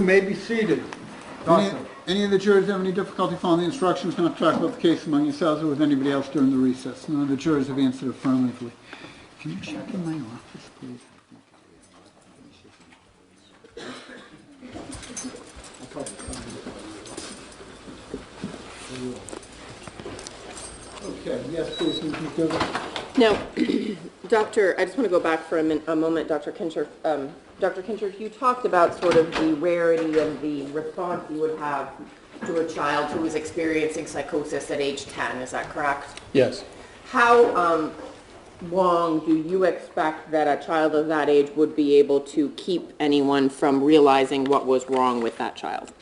may be seated. Any of the jurors have any difficulty following the instructions not to talk about the case among yourselves or with anybody else during the recess? None of the jurors have answered affirmatively. Can you check in my office, please? Okay, yes, please. Now, Doctor, I just want to go back for a moment, Dr. Kincher. Dr. Kincher, you talked about sort of the rarity of the response you would have to a child who was experiencing psychosis at age 10. Is that correct? Yes. How long do you expect that a child of that age would be able to keep anyone from realizing what was wrong with that child?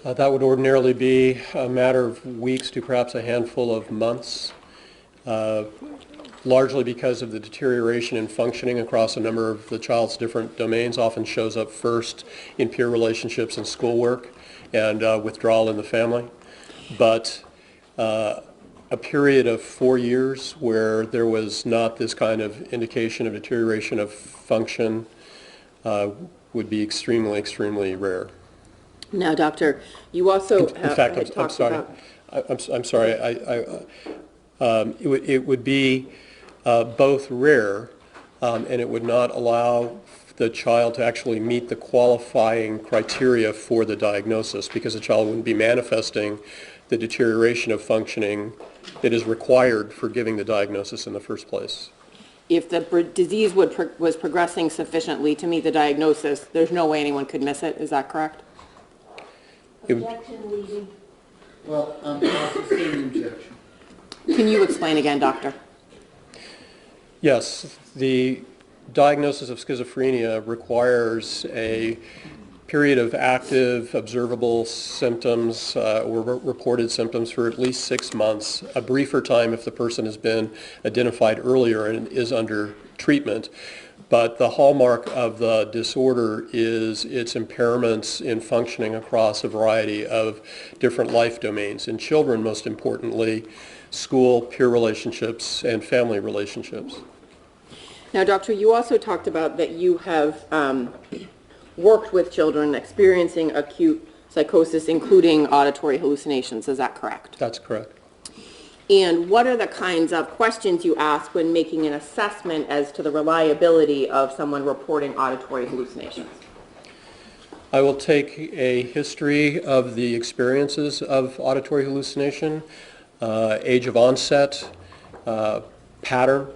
That would ordinarily be a matter of weeks to perhaps a handful of months, largely because of the deterioration in functioning across a number of the child's different domains. Often shows up first in peer relationships and schoolwork and withdrawal in the family. But a period of 4 years where there was not this kind of indication of deterioration of function would be extremely, extremely rare. Now, Doctor, you also in fact, I'm sorry. I'm sorry. It would be both rare, and it would not allow the child to actually meet the qualifying criteria for the diagnosis, because the child wouldn't be manifesting the deterioration of functioning that is required for giving the diagnosis in the first place. If the disease was progressing sufficiently to meet the diagnosis, there's no way anyone could miss it. Is that correct? Objection, leading. Well, I'll sustain the objection. Can you explain again, Doctor? Yes, the diagnosis of schizophrenia requires a period of active, observable symptoms or reported symptoms for at least 6 months, a briefer time if the person has been identified earlier and is under treatment. But the hallmark of the disorder is its impairments in functioning across a variety of different life domains. In children, most importantly, school, peer relationships, and family relationships. Now, Doctor, you also talked about that you have worked with children experiencing acute psychosis, including auditory hallucinations. Is that correct? That's correct. And what are the kinds of questions you ask when making an assessment as to the reliability of someone reporting auditory hallucinations? I will take a history of the experiences of auditory hallucination, age of onset, pattern.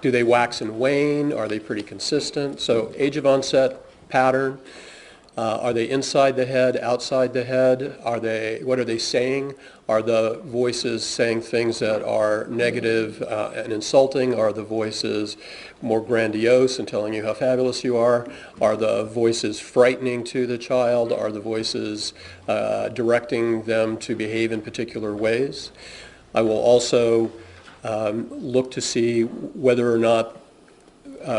Do they wax and wane? Are they pretty consistent? So age of onset, pattern. Are they inside the head, outside the head? What are they saying? Are the voices saying things that are negative and insulting? Are the voices more grandiose and telling you how fabulous you are? Are the voices frightening to the child? Are the voices directing them to behave in particular ways? I will also look to see whether or not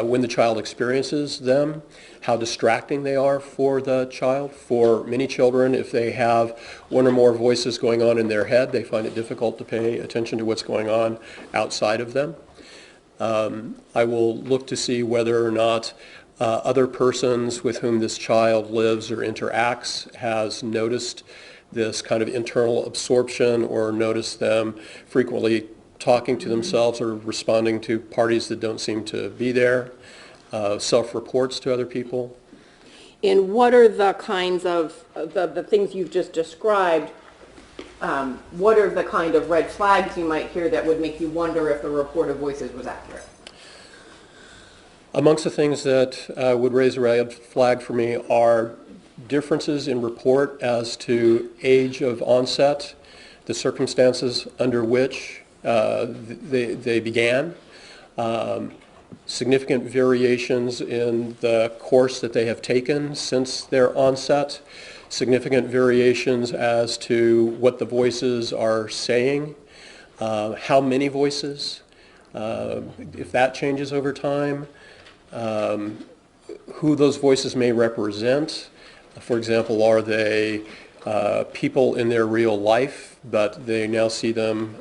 when the child experiences them, how distracting they are for the child. For many children, if they have one or more voices going on in their head, they find it difficult to pay attention to what's going on outside of them. I will look to see whether or not other persons with whom this child lives or interacts has noticed this kind of internal absorption or noticed them frequently talking to themselves or responding to parties that don't seem to be there, self-reports to other people. And what are the kinds of, the things you've just described, what are the kind of red flags you might hear that would make you wonder if the report of voices was accurate? Amongst the things that would raise a red flag for me are differences in report as to age of onset, the circumstances under which they began, significant variations in the course that they have taken since their onset, significant variations as to what the voices are saying, how many voices, if that changes over time, who those voices may represent. For example, are they people in their real life, but they now see them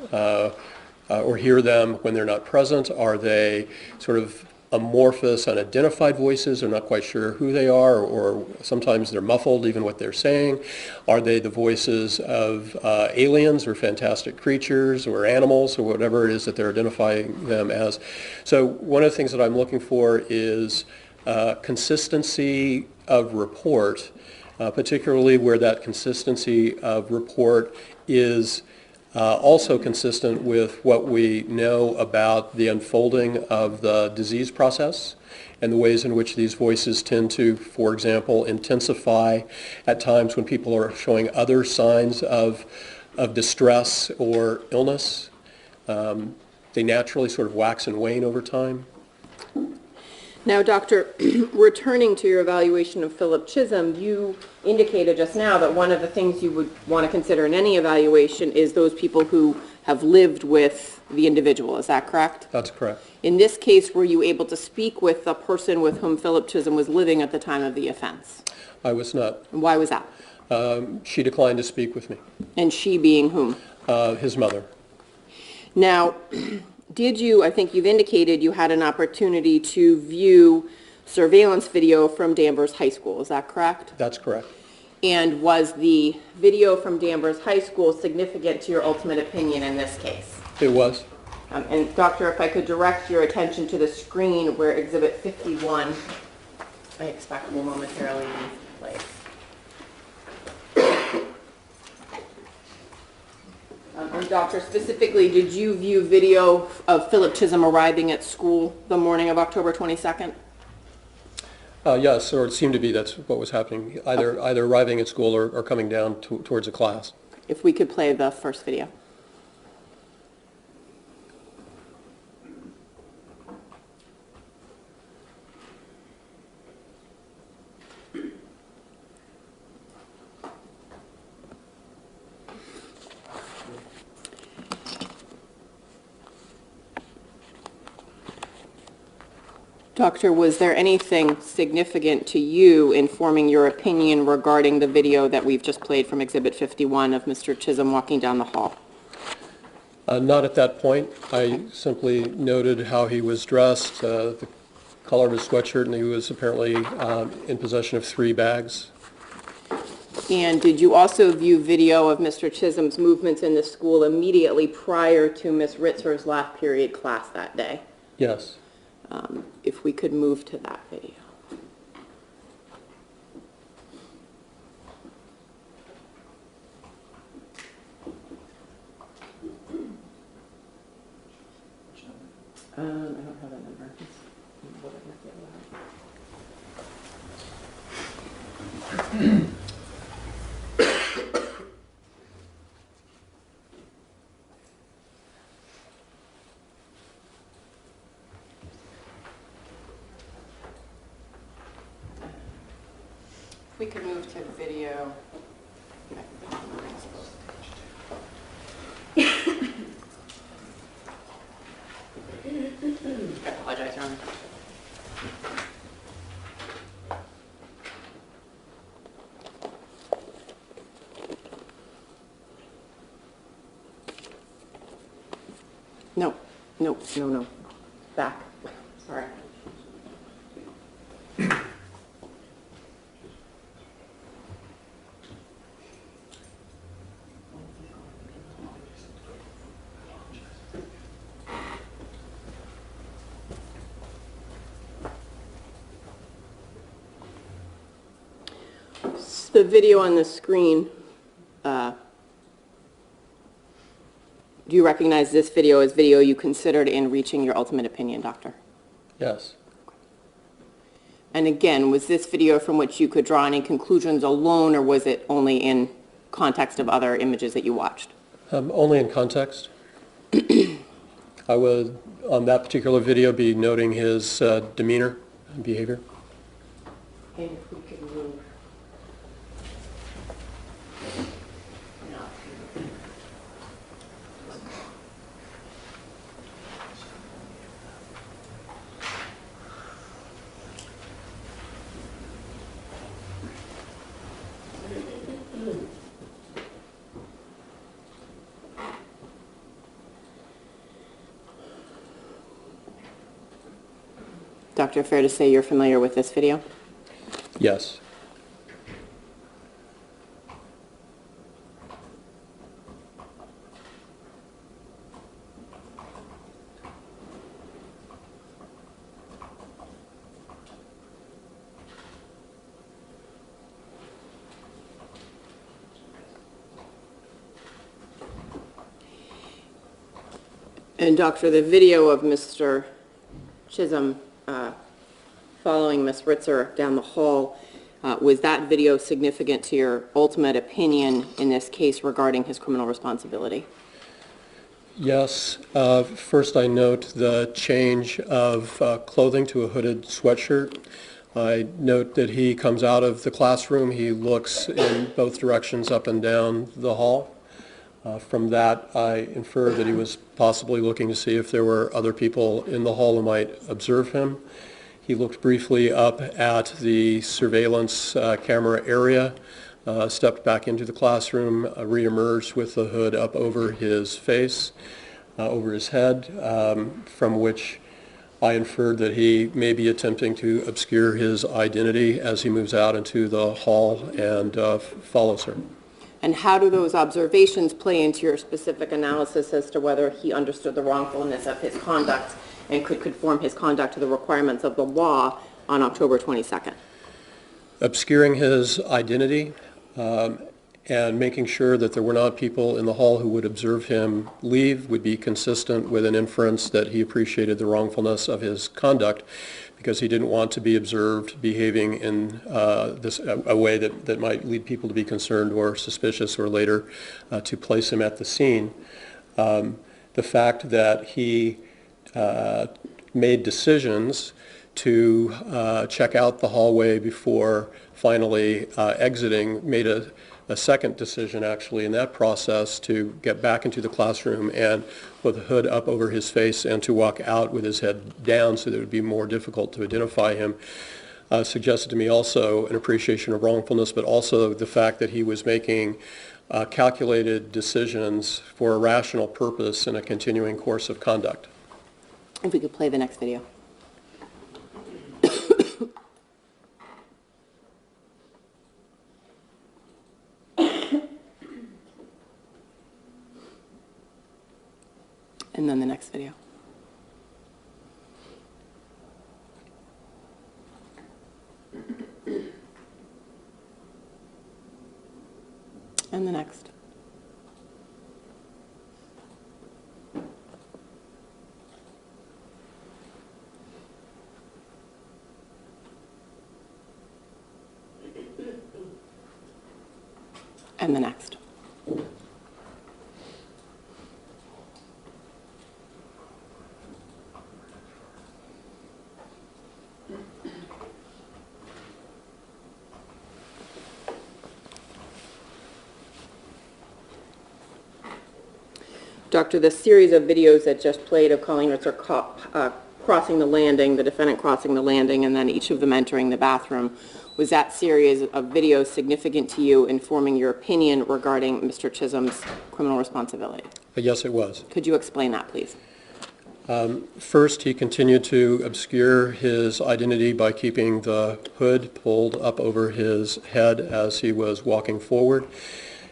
or hear them when they're not present? Are they sort of amorphous, unidentified voices. They're not quite sure who they are, or sometimes they're muffled, even what they're saying. Are they the voices of aliens or fantastic creatures or animals or whatever it is that they're identifying them as? So one of the things that I'm looking for is consistency of report, particularly where that consistency of report is also consistent with what we know about the unfolding of the disease process and the ways in which these voices tend to, for example, intensify at times when people are showing other signs of distress or illness. They naturally sort of wax and wane over time. Now, Doctor, returning to your evaluation of Philip Chisholm, you indicated just now that one of the things you would want to consider in any evaluation is those people who have lived with the individual. Is that correct? That's correct. In this case, were you able to speak with the person with whom Philip Chisholm was living at the time of the offense? I was not. And why was that? She declined to speak with me. And she being whom? His mother. Now, did you, I think you've indicated you had an opportunity to view surveillance video from Danvers High School, is that correct? That's correct. And was the video from Danvers High School significant to your ultimate opinion in this case? It was. And Doctor, if I could direct your attention to the screen where Exhibit 51, I expect will momentarily be played. And Doctor, specifically, did you view video of Philip Chisholm arriving at school the morning of October 22nd? Yes, or it seemed to be that's what was happening, either arriving at school or coming down towards a class. If we could play the first video. Doctor, was there anything significant to you in forming your opinion regarding the video that we've just played from Exhibit 51 of Mr. Chisholm walking down the hall? Not at that point. I simply noted how he was dressed, the color of his sweatshirt, and he was apparently in possession of 3 bags. And did you also view video of Mr. Chisholm's movements in the school immediately prior to Ms. Ritzer's last period class that day? Yes. If we could move to that video. I don't have that number. If we could move to video. I apologize, Your Honor. No. Back. Sorry. The video on the screen, do you recognize this video as video you considered in reaching your ultimate opinion, Doctor? Yes. And again, was this video from which you could draw any conclusions alone, or was it only in context of other images that you watched? Only in context. I would, on that particular video, be noting his demeanor and behavior. And if we could move. Doctor, fair to say you're familiar with this video? Yes. And Doctor, the video of Mr. Chisholm following Ms. Ritzer down the hall, was that video significant to your ultimate opinion in this case regarding his criminal responsibility? Yes. First, I note the change of clothing to a hooded sweatshirt. I note that he comes out of the classroom. He looks in both directions up and down the hall. From that, I infer that he was possibly looking to see if there were other people in the hall who might observe him. He looked briefly up at the surveillance camera area, stepped back into the classroom, reemerged with the hood up over his face, over his head, from which I inferred that he may be attempting to obscure his identity as he moves out into the hall and follows her. And how do those observations play into your specific analysis as to whether he understood the wrongfulness of his conduct and could conform his conduct to the requirements of the law on October 22nd? Obscuring his identity and making sure that there were not people in the hall who would observe him leave would be consistent with an inference that he appreciated the wrongfulness of his conduct because he didn't want to be observed behaving in a way that might lead people to be concerned or suspicious or later to place him at the scene. The fact that he made decisions to check out the hallway before finally exiting made a second decision actually in that process to get back into the classroom and put the hood up over his face and to walk out with his head down so that it would be more difficult to identify him. Suggested to me also an appreciation of wrongfulness, but also the fact that he was making calculated decisions for a rational purpose in a continuing course of conduct. If we could play the next video. And then the next video. And the next. And the next. Doctor, the series of videos that just played of Colleen Ritzer crossing the landing, the defendant crossing the landing, and then each of them entering the bathroom, was that series of videos significant to you in forming your opinion regarding Mr. Chisholm's criminal responsibility? Yes, it was. Could you explain that, please? First, he continued to obscure his identity by keeping the hood pulled up over his head as he was walking forward.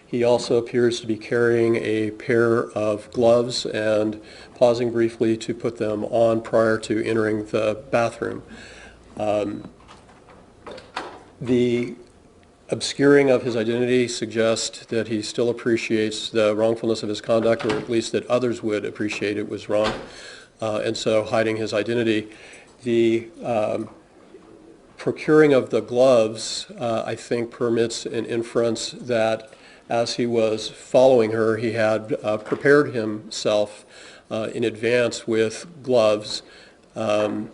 He also appears to be carrying a pair of gloves and pausing briefly to put them on prior to entering the bathroom. The obscuring of his identity suggests that he still appreciates the wrongfulness of his conduct, or at least that others would appreciate it was wrong, and so hiding his identity. The procuring of the gloves, I think, permits an inference that as he was following her, he had prepared himself in advance with gloves, and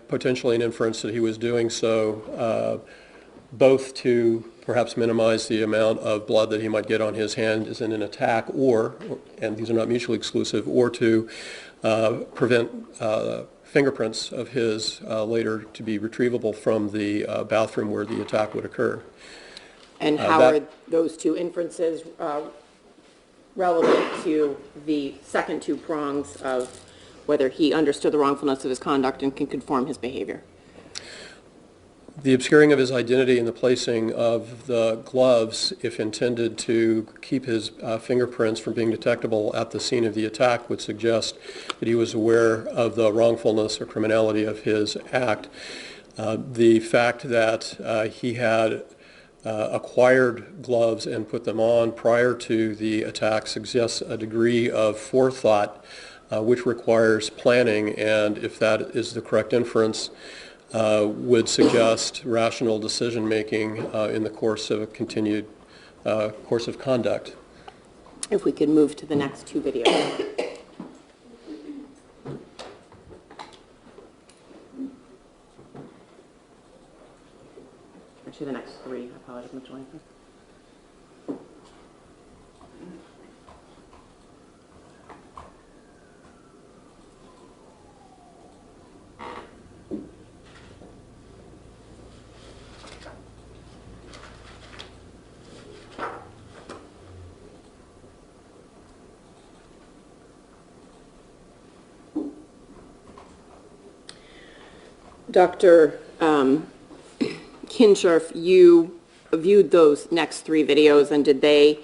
potentially an inference that he was doing so both to perhaps minimize the amount of blood that he might get on his hand as in an attack, or, and these are not mutually exclusive, or to prevent fingerprints of his later to be retrievable from the bathroom where the attack would occur. And how are those two inferences relevant to the second two prongs of whether he understood the wrongfulness of his conduct and can conform his behavior. The obscuring of his identity and the placing of the gloves, if intended to keep his fingerprints from being detectable at the scene of the attack, would suggest that he was aware of the wrongfulness or criminality of his act. The fact that he had acquired gloves and put them on prior to the attack suggests a degree of forethought, which requires planning, and if that is the correct inference, would suggest rational decision-making in the course of a continued course of conduct. If we could move to the next two videos. Or to the next three. I apologize, Mr. Langford. Dr. Kinshirf, you viewed those next three videos, and did they,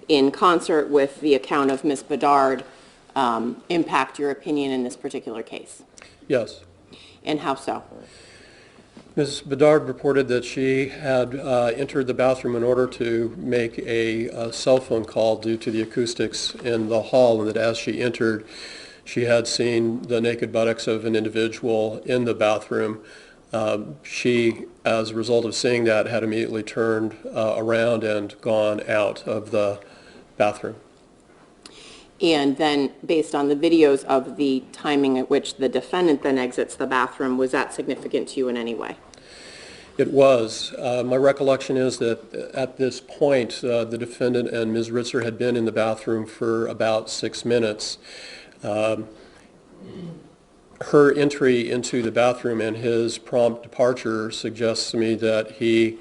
in concert with the account of Ms. Bedard, impact your opinion in this particular case? Yes. And how so? Ms. Bedard reported that she had entered the bathroom in order to make a cell phone call due to the acoustics in the hall, and that as she entered, she had seen the naked buttocks of an individual in the bathroom. She, as a result of seeing that, had immediately turned around and gone out of the bathroom. And then, based on the videos of the timing at which the defendant then exits the bathroom, was that significant to you in any way? It was. My recollection is that at this point, the defendant and Ms. Ritzer had been in the bathroom for about 6 minutes. Her entry into the bathroom and his prompt departure suggests to me that he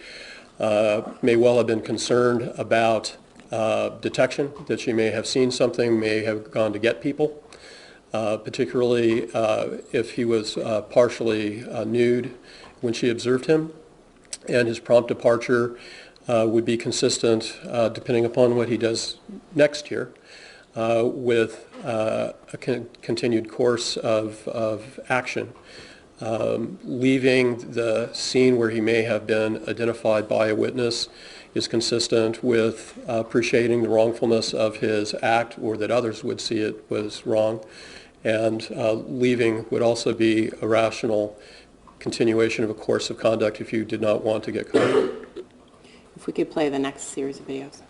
may well have been concerned about detection, that she may have seen something, may have gone to get people, particularly if he was partially nude when she observed him. And his prompt departure would be consistent, depending upon what he does next here, with a continued course of action. Leaving the scene where he may have been identified by a witness is consistent with appreciating the wrongfulness of his act, or that others would see it was wrong. And leaving would also be a rational continuation of a course of conduct if you did not want to get caught. If we could play the next series of videos.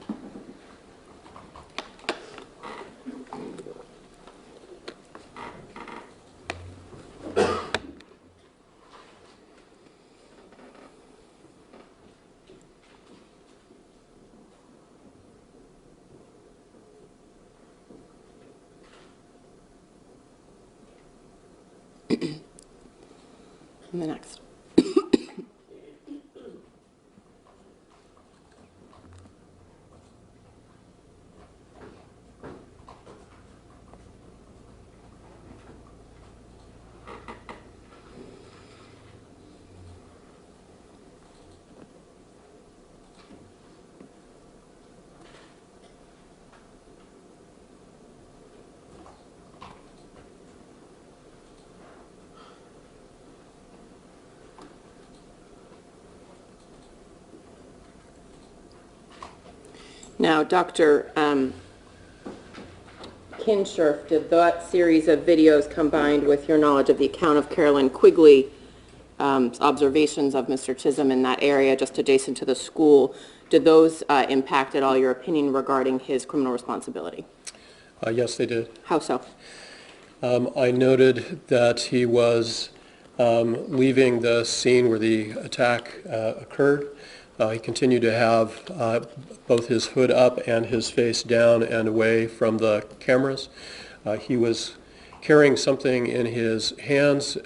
And the next. Now, Dr. Kinshirf, did that series of videos combined with your knowledge of the account of Carolyn Quigley's observations of Mr. Chism in that area just adjacent to the school, did those impact at all your opinion regarding his criminal responsibility? Yes, they did. How so? I noted that he was leaving the scene where the attack occurred. He continued to have both his hood up and his face down and away from the cameras. He was carrying something in his hands,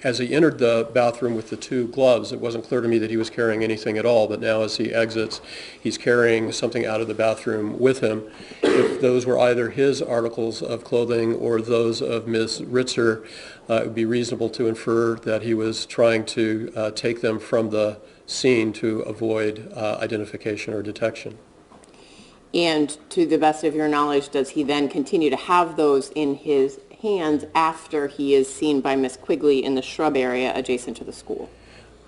as he entered the bathroom with the two gloves, it wasn't clear to me that he was carrying anything at all, but now as he exits, he's carrying something out of the bathroom with him. If those were either his articles of clothing or those of Ms. Ritzer, it would be reasonable to infer that he was trying to take them from the scene to avoid identification or detection. And to the best of your knowledge, does he then continue to have those in his hands after he is seen by Miss Quigley in the shrub area adjacent to the school?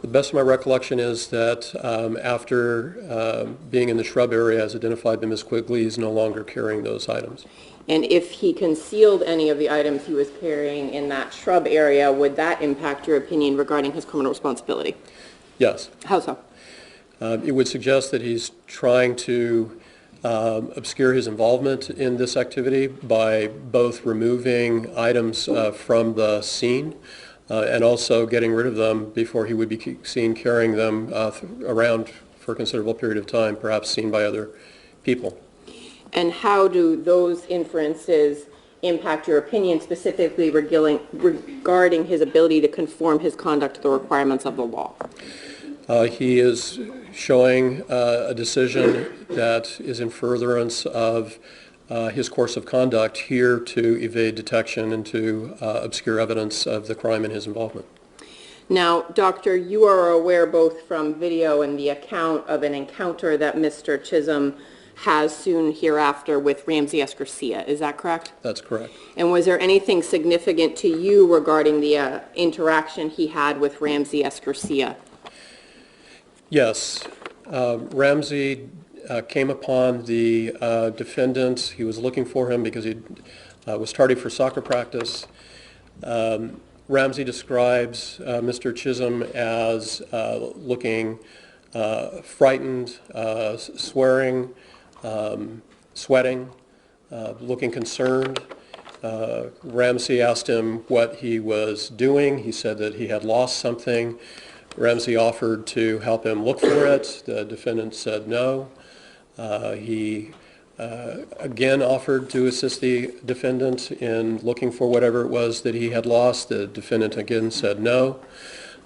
The best of my recollection is that after being in the shrub area as identified by Ms. Quigley, he's no longer carrying those items. And if he concealed any of the items he was carrying in that shrub area, would that impact your opinion regarding his criminal responsibility? Yes. How so? It would suggest that he's trying to obscure his involvement in this activity by both removing items from the scene and also getting rid of them before he would be seen carrying them around for a considerable period of time, perhaps seen by other people. And how do those inferences impact your opinion, specifically regarding his ability to conform his conduct to the requirements of the law? He is showing a decision that is in furtherance of his course of conduct here to evade detection and to obscure evidence of the crime and his involvement. Now, Doctor, you are aware both from video and the account of an encounter that Mr. Chisholm has soon hereafter with Ramsey S. Garcia. Is that correct? That's correct. And was there anything significant to you regarding the interaction he had with Ramsey S. Garcia? Yes. Ramsey came upon the defendant. He was looking for him because he was tardy for soccer practice. Ramsey describes Mr. Chisholm as looking frightened, swearing, sweating, looking concerned. Ramsey asked him what he was doing. He said that he had lost something. Ramsey offered to help him look for it. The defendant said no. He again offered to assist the defendant in looking for whatever it was that he had lost. The defendant again said no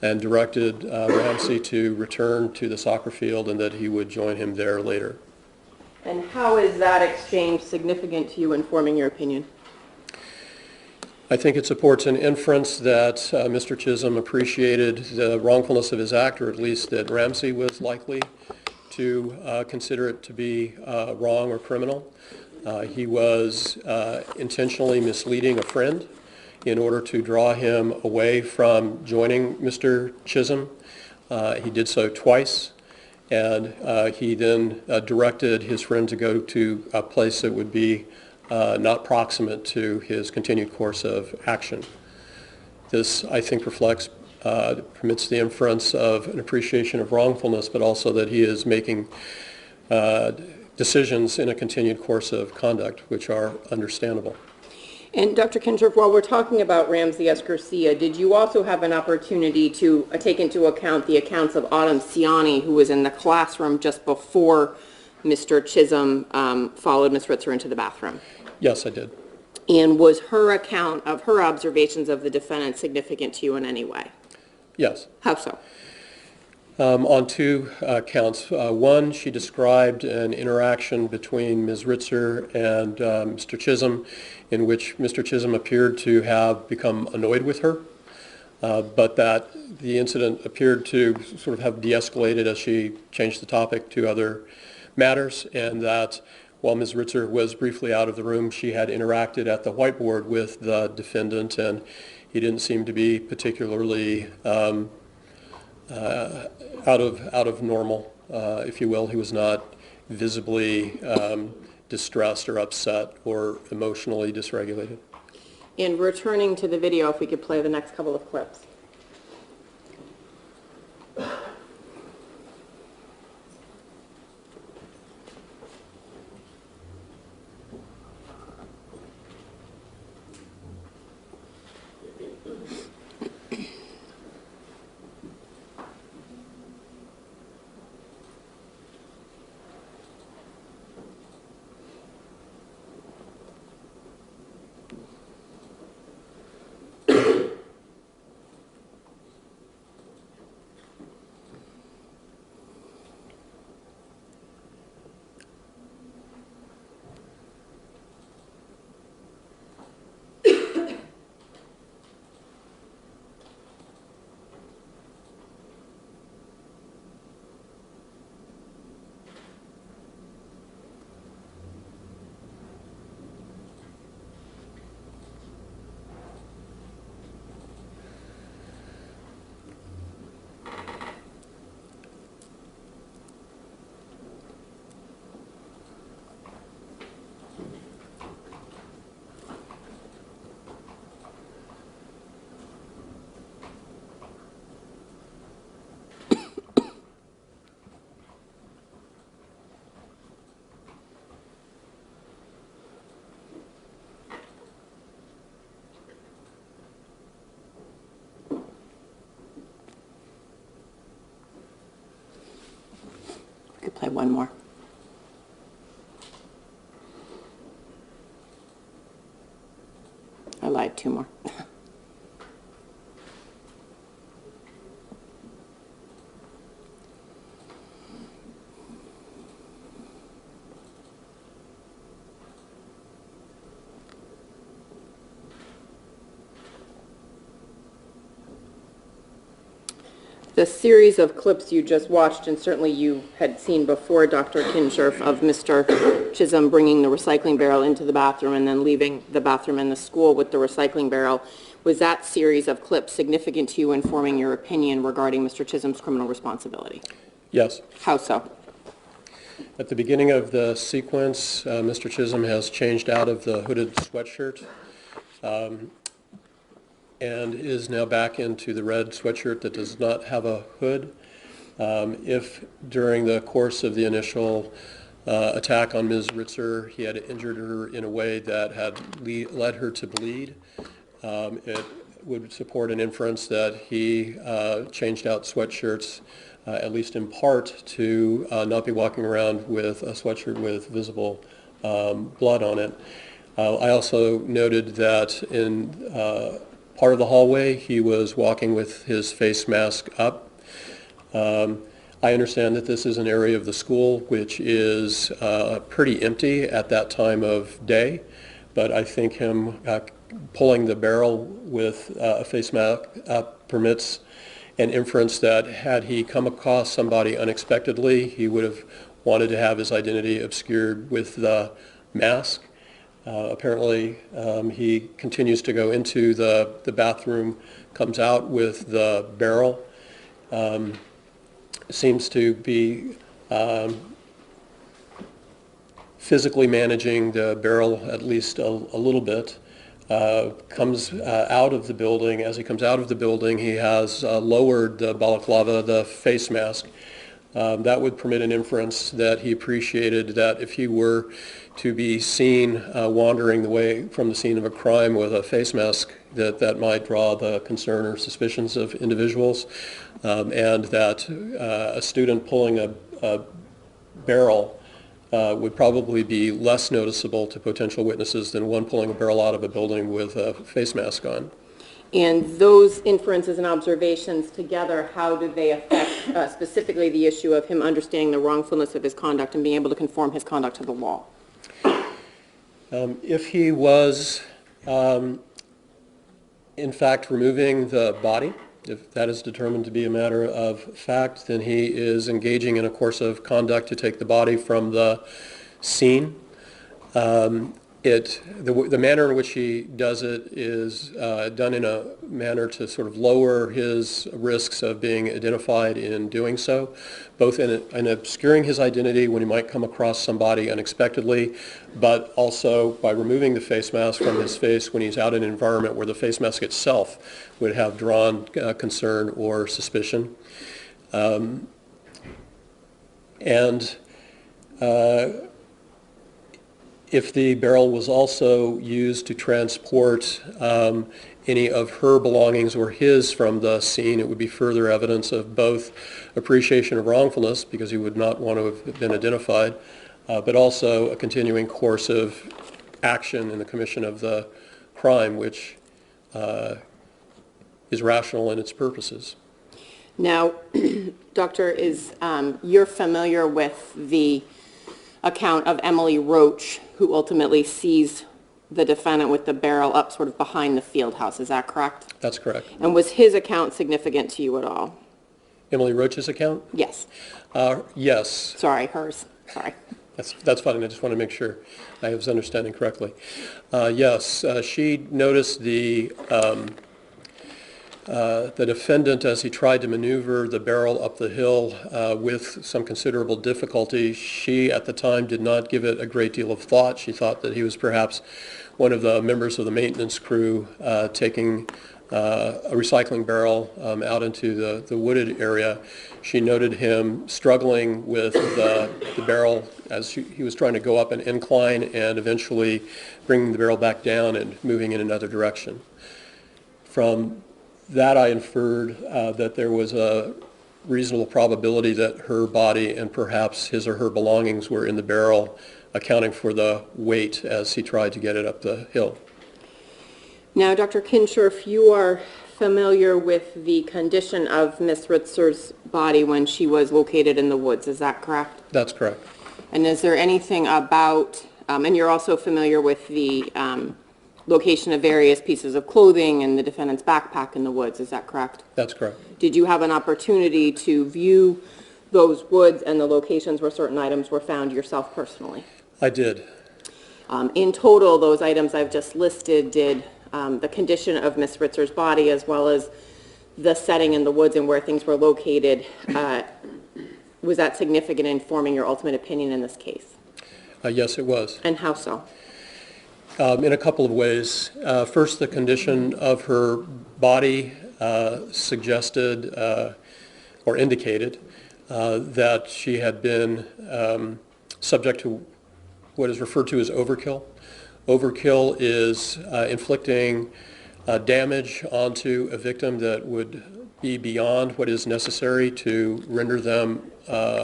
and directed Ramsey to return to the soccer field and that he would join him there later. And how is that exchange significant to you in forming your opinion? I think it supports an inference that Mr. Chisholm appreciated the wrongfulness of his act, or at least that Ramsey was likely to consider it to be wrong or criminal. He was intentionally misleading a friend in order to draw him away from joining Mr. Chisholm. He did so twice, and he then directed his friend to go to a place that would be not proximate to his continued course of action. This, I think, permits the inference of an appreciation of wrongfulness, but also that he is making decisions in a continued course of conduct, which are understandable. And Dr. Kinshirf, while we're talking about Ramsey S. Garcia, did you also have an opportunity to take into account the accounts of Autumn Ciani, who was in the classroom just before Mr. Chisholm followed Ms. Ritzer into the bathroom? Yes, I did. And was her account of her observations of the defendant significant to you in any way? Yes. How so? On two counts. One, she described an interaction between Ms. Ritzer and Mr. Chisholm in which Mr. Chisholm appeared to have become annoyed with her, but that the incident appeared to sort of have de-escalated as she changed the topic to other matters, and that while Ms. Ritzer was briefly out of the room, she had interacted at the whiteboard with the defendant, and he didn't seem to be particularly out of normal, if you will. He was not visibly distressed or upset or emotionally dysregulated. And returning to the video, if we could play the next couple of clips. Play one more. I lied, two more. The series of clips you just watched, and certainly you had seen before, Dr. Kinshirf, of Mr. Chisholm bringing the recycling barrel into the bathroom and then leaving the bathroom in the school with the recycling barrel, was that series of clips significant to you in forming your opinion regarding Mr. Chisholm's criminal responsibility? Yes. How so? At the beginning of the sequence, Mr. Chisholm has changed out of the hooded sweatshirt and is now back into the red sweatshirt that does not have a hood. If during the course of the initial attack on Ms. Ritzer, he had injured her in a way that had led her to bleed, it would support an inference that he changed out sweatshirts, at least in part, to not be walking around with a sweatshirt with visible blood on it. I also noted that in part of the hallway, he was walking with his face mask up. I understand that this is an area of the school which is pretty empty at that time of day, but I think him pulling the barrel with a face mask up permits an inference that had he come across somebody unexpectedly, he would have wanted to have his identity obscured with the mask. Apparently, he continues to go into the bathroom, comes out with the barrel, seems to be physically managing the barrel at least a little bit, comes out of the building. As he comes out of the building, he has lowered the balaclava, the face mask. That would permit an inference that he appreciated that if he were to be seen wandering away from the scene of a crime with a face mask, that might draw the concern or suspicions of individuals, and that a student pulling a barrel would probably be less noticeable to potential witnesses than one pulling a barrel out of a building with a face mask on. And those inferences and observations together, how do they affect specifically the issue of him understanding the wrongfulness of his conduct and being able to conform his conduct to the law? If he was, in fact, removing the body, if that is determined to be a matter of fact, then he is engaging in a course of conduct to take the body from the scene. The manner in which he does it is done in a manner to sort of lower his risks of being identified in doing so, both in obscuring his identity when he might come across somebody unexpectedly, but also by removing the face mask from his face when he's out in an environment where the face mask itself would have drawn concern or suspicion. If the barrel was also used to transport any of her belongings or his from the scene, it would be further evidence of both appreciation of wrongfulness, because he would not want to have been identified, but also a continuing course of action in the commission of the crime, which is rational in its purposes. Now, Doctor, you're familiar with the account of Emily Roach, who ultimately sees the defendant with the barrel up sort of behind the field house. Is that correct? That's correct. And was his account significant to you at all? Emily Roach's account? Yes. Yes. Sorry, hers. Sorry. That's fine. I just want to make sure I was understanding correctly. Yes, she noticed the defendant, as he tried to maneuver the barrel up the hill with some considerable difficulty. She, at the time, did not give it a great deal of thought. She thought that he was perhaps one of the members of the maintenance crew taking a recycling barrel out into the wooded area. She noted him struggling with the barrel as he was trying to go up an incline and eventually bringing the barrel back down and moving in another direction. From that, I inferred that there was a reasonable probability that her body and perhaps his or her belongings were in the barrel, accounting for the weight as he tried to get it up the hill. Now, Dr. Kinshirf, you are familiar with the condition of Miss Ritzer's body when she was located in the woods, is that correct? That's correct. And is there anything about, and you're also familiar with the location of various pieces of clothing and the defendant's backpack in the woods, is that correct? That's correct. Did you have an opportunity to view those woods and the locations where certain items were found yourself personally? I did. In total, those items I've just listed, did the condition of Miss Ritzer's body as well as the setting in the woods and where things were located, was that significant in forming your ultimate opinion in this case? Yes, it was. And how so? In a couple of ways. First, the condition of her body suggested or indicated that she had been subject to what is referred to as overkill. Overkill is inflicting damage onto a victim that would be beyond what is necessary to render them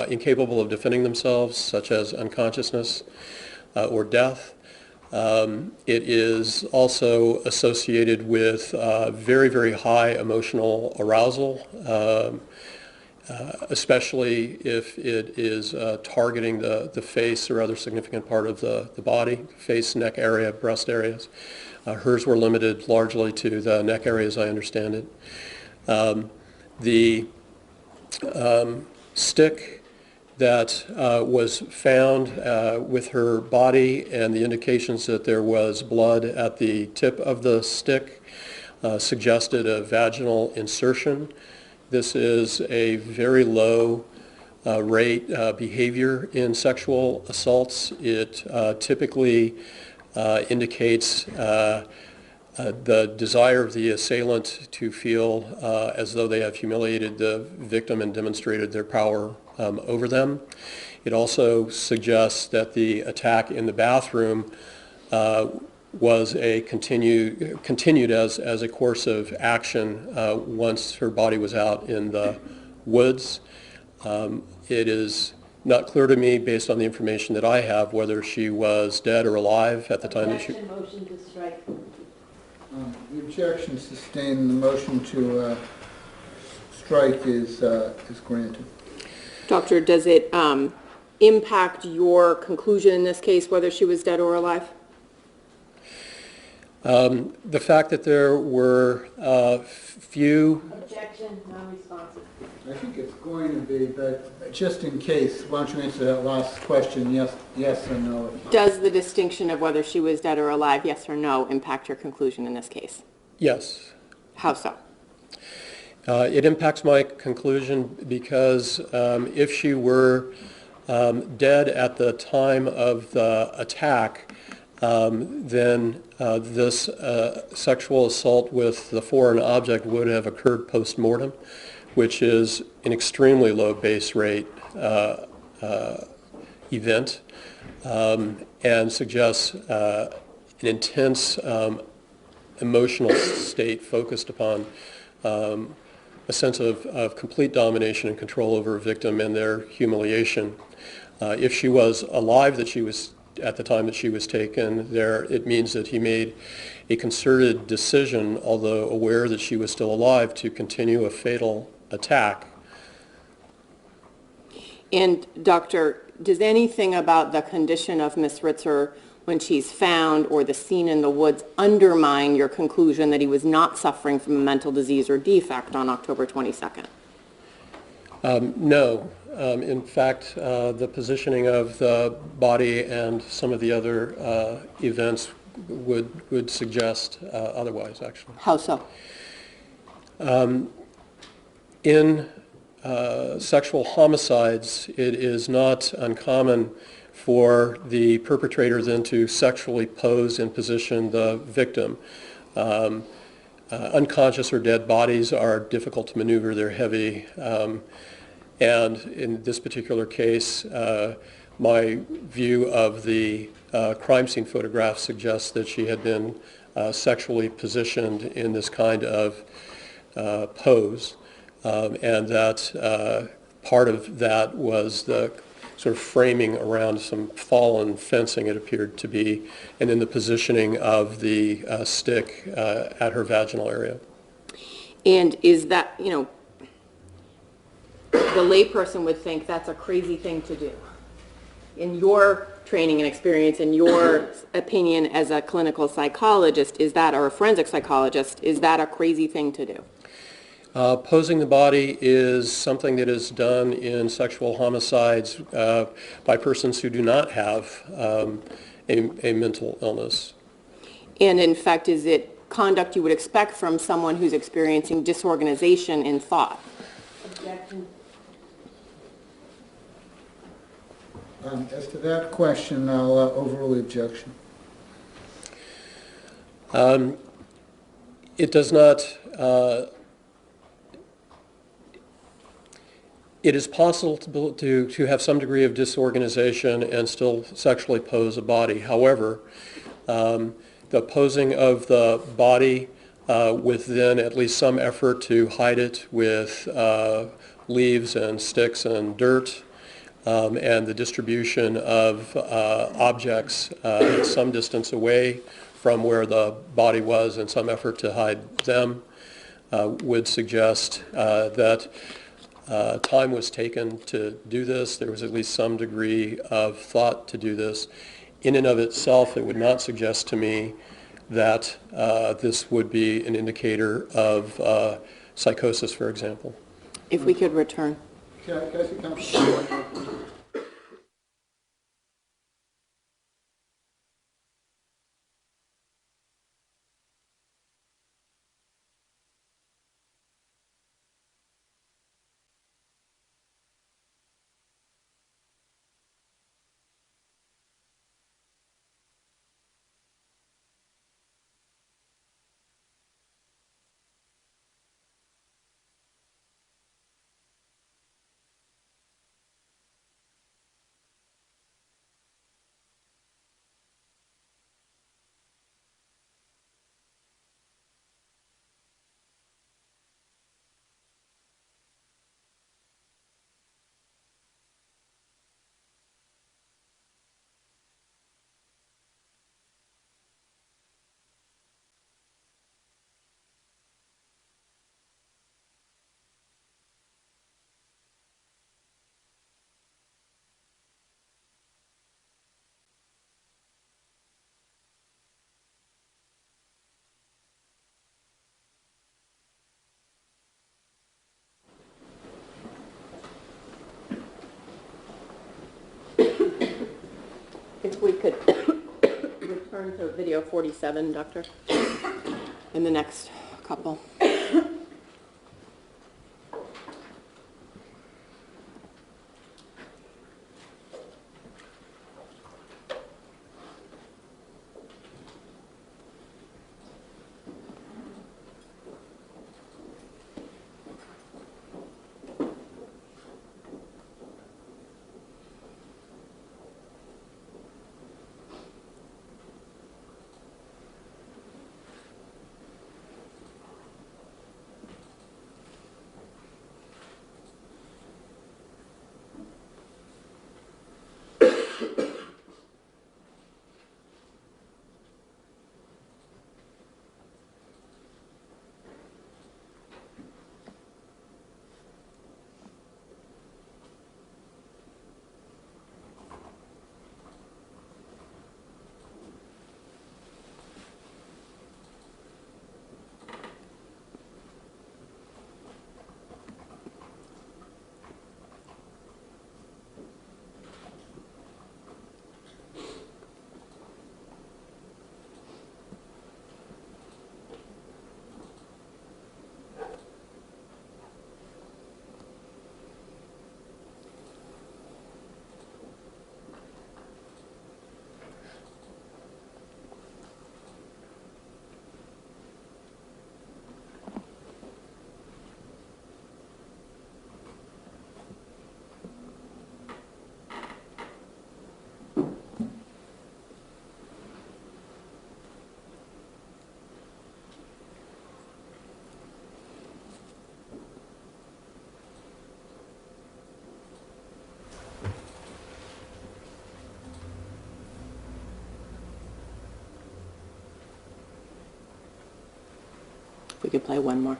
incapable of defending themselves, such as unconsciousness or death. It is also associated with very, very high emotional arousal, especially if it is targeting the face or other significant part of the body, face, neck area, breast areas. Hers were limited largely to the neck area, as I understand it. The stick that was found with her body and the indications that there was blood at the tip of the stick suggested a vaginal insertion. This is a very low rate behavior in sexual assaults. It typically indicates the desire of the assailant to feel as though they have humiliated the victim and demonstrated their power over them. It also suggests that the attack in the bathroom was a continued as a course of action once her body was out in the woods. It is not clear to me, based on the information that I have, whether she was dead or alive at the time that she... Motion to strike. The objection sustained. The motion to strike is granted. Doctor, does it impact your conclusion in this case, whether she was dead or alive? The fact that there were few... Objection, non-responsive. I think it's going to be, but just in case, why don't you answer that last question, yes or no? Does the distinction of whether she was dead or alive, yes or no, impact your conclusion in this case? Yes. How so? It impacts my conclusion because if she were dead at the time of the attack, then this sexual assault with the foreign object would have occurred post-mortem, which is an extremely low base rate event and suggests an intense emotional state focused upon a sense of complete domination and control over a victim and their humiliation. If she was alive at the time that she was taken, it means that he made a concerted decision, although aware that she was still alive, to continue a fatal attack. And Doctor, does anything about the condition of Miss Ritzer when she's found or the scene in the woods undermine your conclusion that he was not suffering from a mental disease or defect on October 22nd? No. In fact, the positioning of the body and some of the other events would suggest otherwise, actually. How so? In sexual homicides, it is not uncommon for the perpetrator then to sexually pose and position the victim. Unconscious or dead bodies are difficult to maneuver. They're heavy. And in this particular case, my view of the crime scene photograph suggests that she had been sexually positioned in this kind of pose. and that part of that was the sort of framing around some fallen fencing, it appeared to be, and then the positioning of the stick at her vaginal area. And is that, you know, the layperson would think that's a crazy thing to do. In your training and experience, in your opinion as a clinical psychologist, is that, or a forensic psychologist, is that a crazy thing to do? Posing the body is something that is done in sexual homicides by persons who do not have a mental illness. And in fact, is it conduct you would expect from someone who's experiencing disorganization in thought? Objection. As to that question, I'll overrule the objection. It does not, it is possible to have some degree of disorganization and still sexually pose a body. However, the posing of the body with then at least some effort to hide it with leaves and sticks and dirt, and the distribution of objects at some distance away from where the body was and some effort to hide them would suggest that time was taken to do this. There was at least some degree of thought to do this. In and of itself, it would not suggest to me that this would be an indicator of psychosis, for example. If we could return. Can I see counsel? If we could return to video 47, Doctor, in the next couple. We could play one more.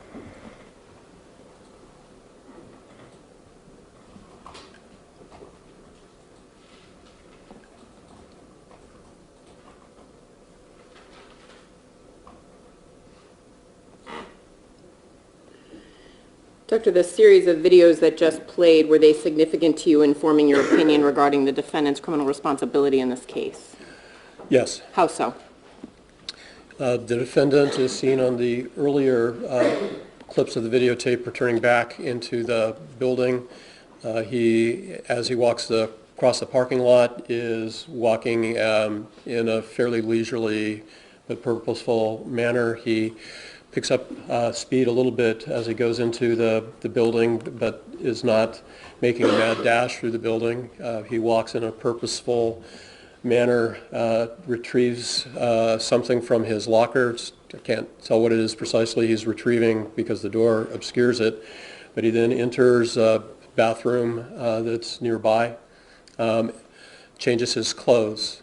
Doctor, the series of videos that just played, were they significant to you in forming your opinion regarding the defendant's criminal responsibility in this case? Yes. How so? The defendant is seen on the earlier clips of the videotape returning back into the building. As he walks across the parking lot, is walking in a fairly leisurely but purposeful manner. He picks up speed a little bit as he goes into the building, but is not making a mad dash through the building. He walks in a purposeful manner, retrieves something from his locker. I can't tell what it is precisely he's retrieving because the door obscures it, but he then enters a bathroom that's nearby, changes his clothes.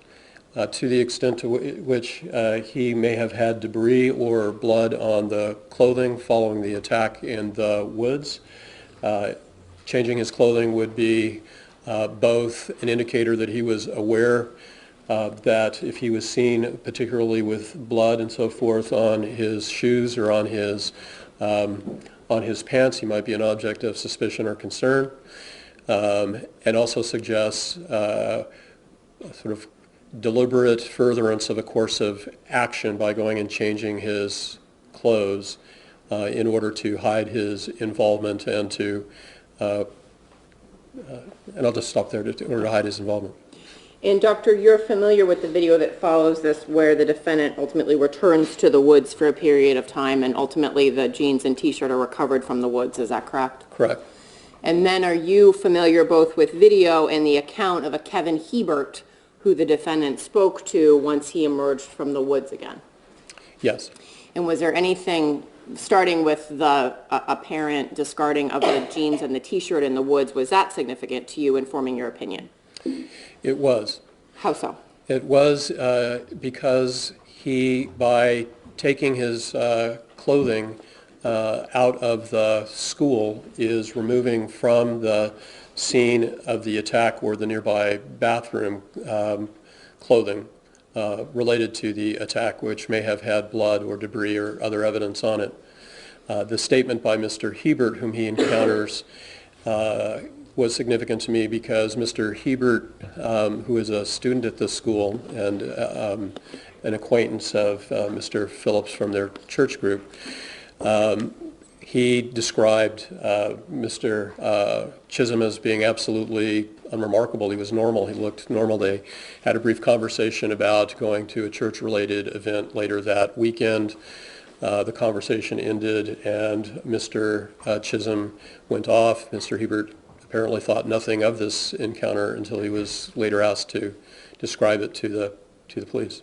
To the extent to which he may have had debris or blood on the clothing following the attack in the woods. Changing his clothing would be both an indicator that he was aware that if he was seen particularly with blood and so forth on his shoes or on his pants, he might be an object of suspicion or concern, and also suggests sort of deliberate furtherance of a course of action by going and changing his clothes in order to hide his involvement and to, and I'll just stop there, in order to hide his involvement. And Doctor, you're familiar with the video that follows this where the defendant ultimately returns to the woods for a period of time and ultimately the jeans and t-shirt are recovered from the woods, is that correct? Correct. And then are you familiar both with video and the account of a Kevin Hebert who the defendant spoke to once he emerged from the woods again? Yes. And was there anything, starting with the apparent discarding of the jeans and the t-shirt in the woods, was that significant to you in forming your opinion? It was. How so? It was because he, by taking his clothing out of the school, is removing from the scene of the attack or the nearby bathroom clothing related to the attack, which may have had blood or debris or other evidence on it. The statement by Mr. Hebert, whom he encounters, was significant to me because Mr. Hebert, who is a student at this school and an acquaintance of Mr. Phillips from their church group, he described Mr. Chisholm as being absolutely unremarkable. He was normal. He looked normal. They had a brief conversation about going to a church-related event later that weekend. The conversation ended and Mr. Chisholm went off. Mr. Hebert apparently thought nothing of this encounter until he was later asked to describe it to the police.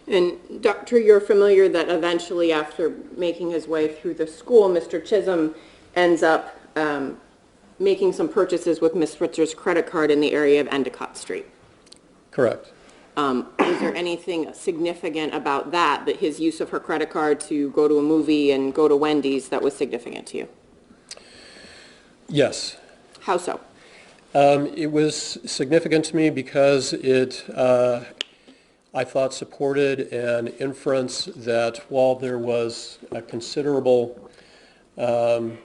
And Doctor, you're familiar that eventually after making his way through the school, Mr. Chisholm ends up making some purchases with Ms. Ritzer's credit card in the area of Endicott Street. Correct. Is there anything significant about that his use of her credit card to go to a movie and go to Wendy's, that was significant to you? Yes. How so? It was significant to me because it, I thought, supported an inference that while there was a considerable, that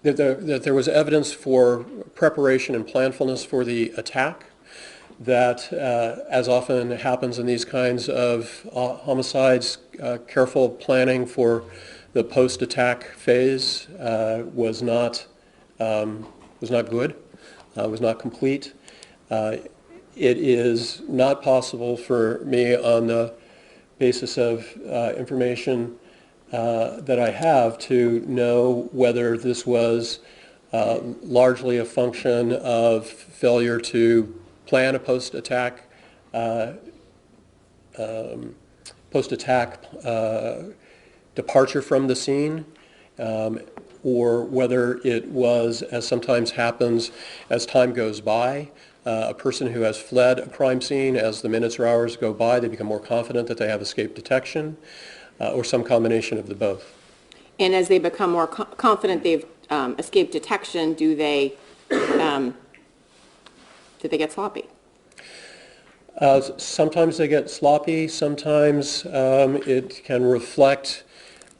there was evidence for preparation and planfulness for the attack, that as often happens in these kinds of homicides, careful planning for the post-attack phase was not good, was not complete. It is not possible for me on the basis of information that I have to know whether this was largely a function of failure to plan a post-attack departure from the scene, or whether it was, as sometimes happens as time goes by, a person who has fled a crime scene, as the minutes or hours go by, they become more confident that they have escaped detection. or some combination of the both. And as they become more confident they've escaped detection, do they get sloppy? Sometimes they get sloppy. Sometimes it can reflect,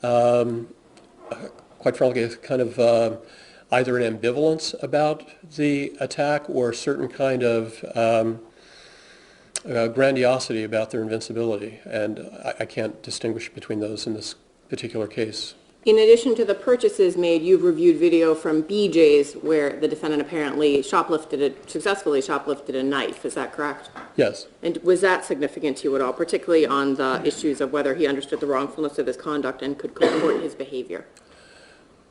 quite frankly, a kind of either an ambivalence about the attack or a certain kind of grandiosity about their invincibility. And I can't distinguish between those in this particular case. In addition to the purchases made, you've reviewed video from BJ's where the defendant apparently successfully shoplifted a knife. Is that correct? Yes. And was that significant to you at all, particularly on the issues of whether he understood the wrongfulness of his conduct and could comport his behavior?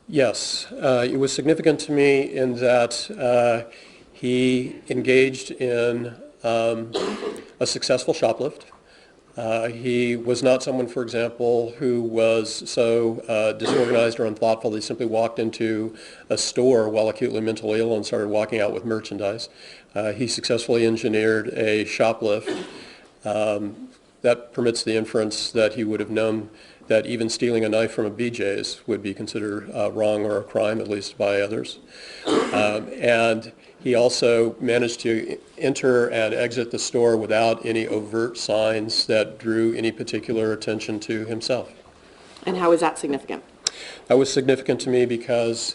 Yes. It was significant to me in that he engaged in a successful shoplift. He was not someone, for example, who was so disorganized or unthoughtful that he simply walked into a store while acutely mentally ill and started walking out with merchandise. He successfully engineered a shoplift that permits the inference that he would have known that even stealing a knife from a BJ's would be considered wrong or a crime, at least by others. And he also managed to enter and exit the store without any overt signs that drew any particular attention to himself. And how is that significant? That was significant to me because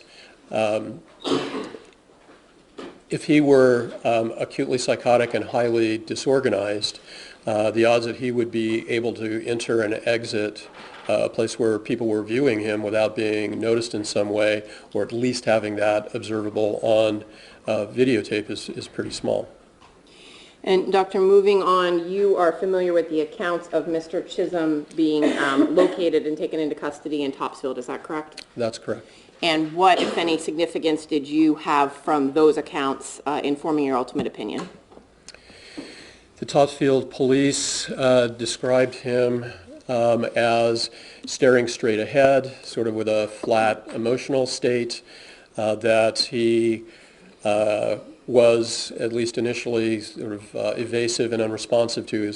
if he were acutely psychotic and highly disorganized, the odds that he would be able to enter and exit a place where people were viewing him without being noticed in some way, or at least having that observable on videotape is pretty small. And Doctor, moving on, you are familiar with the accounts of Mr. Chisholm being located and taken into custody in Topsfield, is that correct? That's correct. And what, if any, significance did you have from those accounts in forming your ultimate opinion? The Topsfield police described him as staring straight ahead, sort of with a flat emotional state, that he was, at least initially, sort of evasive and unresponsive to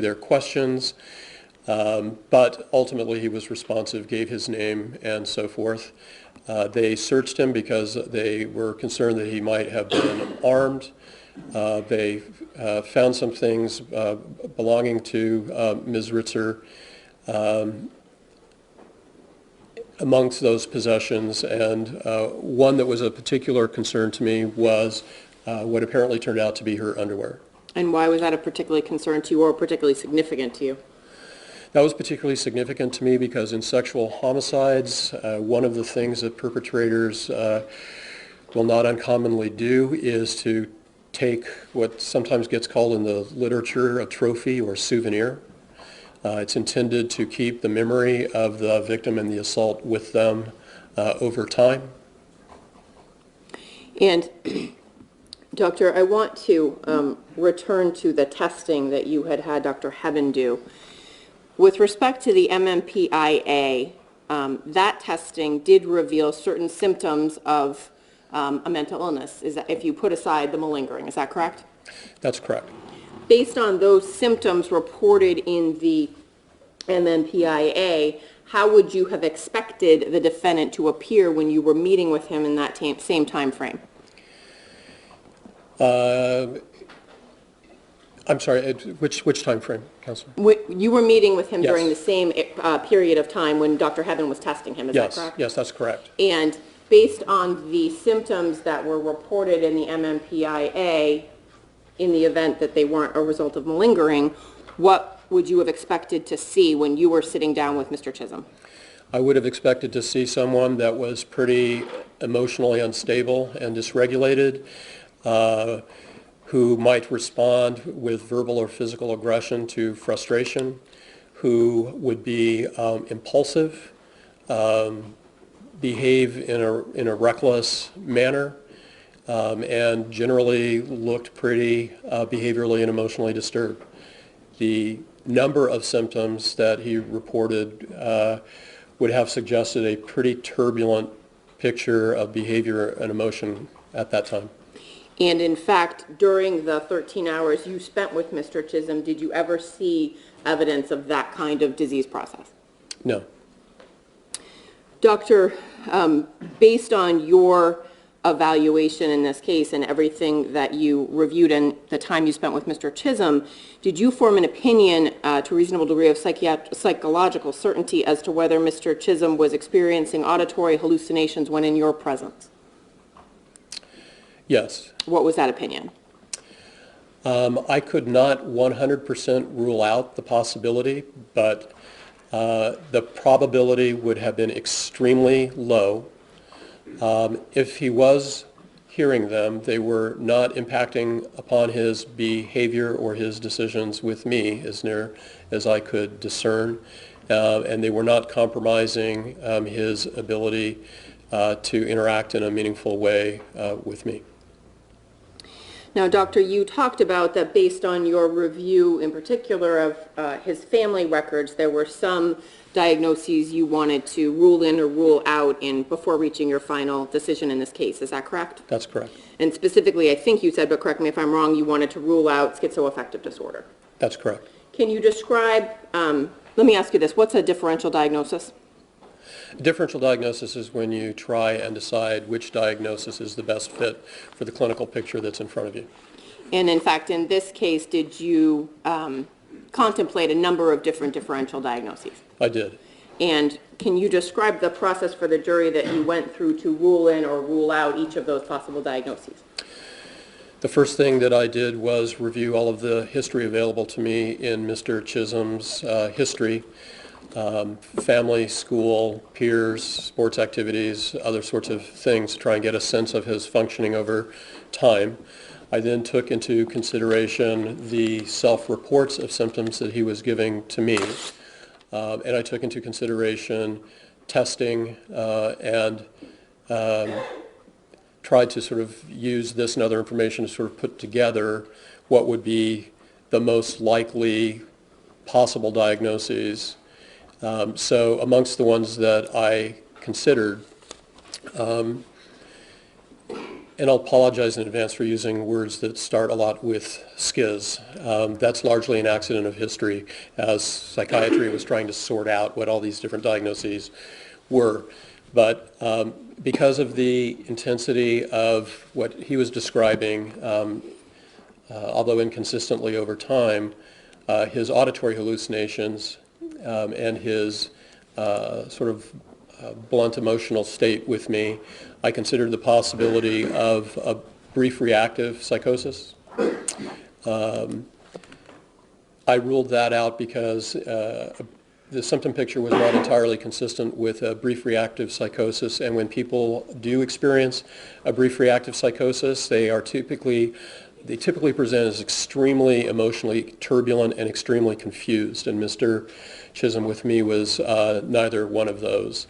their questions, but ultimately he was responsive, gave his name, and so forth. They searched him because they were concerned that he might have been armed. They found some things belonging to Ms. Ritzer amongst those possessions, and one that was a particular concern to me was what apparently turned out to be her underwear. And why was that a particularly concern to you or particularly significant to you? That was particularly significant to me because in sexual homicides, one of the things that perpetrators will not uncommonly do is to take what sometimes gets called in the literature a trophy or souvenir. It's intended to keep the memory of the victim and the assault with them over time. And Doctor, I want to return to the testing that you had Dr. Hebben do. With respect to the MMPIA, that testing did reveal certain symptoms of a mental illness, is that, if you put aside the malingering, is that correct? That's correct. Based on those symptoms reported in the MMPIA, how would you have expected the defendant to appear when you were meeting with him in that same time frame? I'm sorry, which time frame, Counselor? You were meeting with him Yes. during the same period of time when Dr. Hebben was testing him, is that correct? Yes, that's correct. And based on the symptoms that were reported in the MMPIA, in the event that they weren't a result of malingering, what would you have expected to see when you were sitting down with Mr. Chisholm? I would have expected to see someone that was pretty emotionally unstable and dysregulated, who might respond with verbal or physical aggression to frustration, who would be impulsive, behave in a reckless manner, and generally looked pretty behaviorally and emotionally disturbed. The number of symptoms that he reported would have suggested a pretty turbulent picture of behavior and emotion at that time. And in fact, during the 13 hours you spent with Mr. Chisholm, did you ever see evidence of that kind of disease process? No. Doctor, based on your evaluation in this case and everything that you reviewed and the time you spent with Mr. Chisholm, did you form an opinion to a reasonable degree of psychological certainty as to whether Mr. Chisholm was experiencing auditory hallucinations when in your presence? Yes. What was that opinion? I could not 100% rule out the possibility, but the probability would have been extremely low. If he was hearing them, they were not impacting upon his behavior or his decisions with me, as near as I could discern, and they were not compromising his ability to interact in a meaningful way with me. Now, Doctor, you talked about that based on your review in particular of his family records, there were some diagnoses you wanted to rule in or rule out before reaching your final decision in this case. Is that correct? That's correct. And specifically, I think you said, but correct me if I'm wrong, you wanted to rule out schizoaffective disorder. That's correct. Can you describe, let me ask you this, what's a differential diagnosis? Differential diagnosis is when you try and decide which diagnosis is the best fit for the clinical picture that's in front of you. And in fact, in this case, did you contemplate a number of different differential diagnoses? I did. And can you describe the process for the jury that you went through to rule in or rule out each of those possible diagnoses? The first thing that I did was review all of the history available to me in Mr. Chisholm's history, family, school, peers, sports activities, other sorts of things, to try and get a sense of his functioning over time. I then took into consideration the self-reports of symptoms that he was giving to me, and I took into consideration testing and tried to sort of use this and other information to sort of put together what would be the most likely possible diagnoses. So amongst the ones that I considered, and I'll apologize in advance for using words that start a lot with schiz. That's largely an accident of history, as psychiatry was trying to sort out what all these different diagnoses were. But because of the intensity of what he was describing, although inconsistently over time, his auditory hallucinations and his sort of blunt emotional state with me, I considered the possibility of a brief reactive psychosis. I ruled that out because the symptom picture was not entirely consistent with a brief reactive psychosis, and when people do experience a brief reactive psychosis, they typically present as extremely emotionally turbulent and extremely confused, and Mr. Chisholm with me was neither one of those.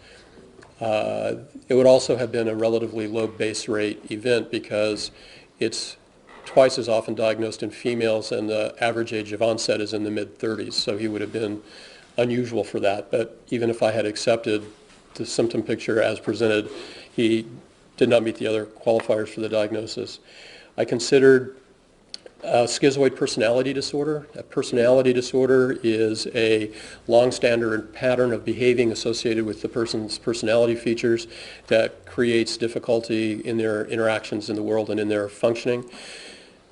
It would also have been a relatively low base rate event because it's twice as often diagnosed in females, and the average age of onset is in the mid-30s, so he would have been unusual for that. But even if I had accepted the symptom picture as presented, he did not meet the other qualifiers for the diagnosis. I considered schizoid personality disorder. A personality disorder is a long-standing pattern of behaving associated with the person's personality features that creates difficulty in their interactions in the world and in their functioning.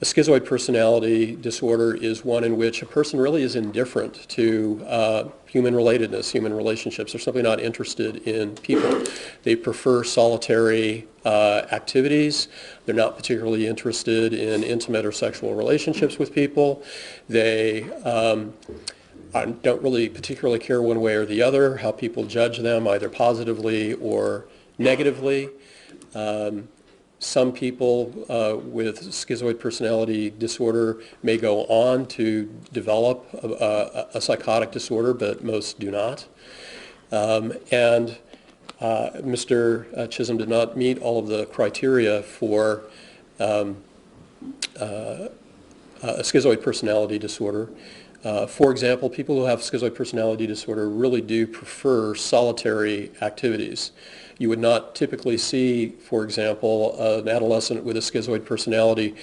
A schizoid personality disorder is one in which a person really is indifferent to human relatedness, human relationships. They're simply not interested in people. They prefer solitary activities. They're not particularly interested in intimate or sexual relationships with people. They don't really particularly care one way or the other how people judge them, either positively or negatively. Some people with schizoid personality disorder may go on to develop a psychotic disorder, but most do not. Mr. Chisholm did not meet all of the criteria for a schizoid personality disorder. For example, people who have schizoid personality disorder really do prefer solitary activities. You would not typically see, for example, an adolescent with a schizoid personality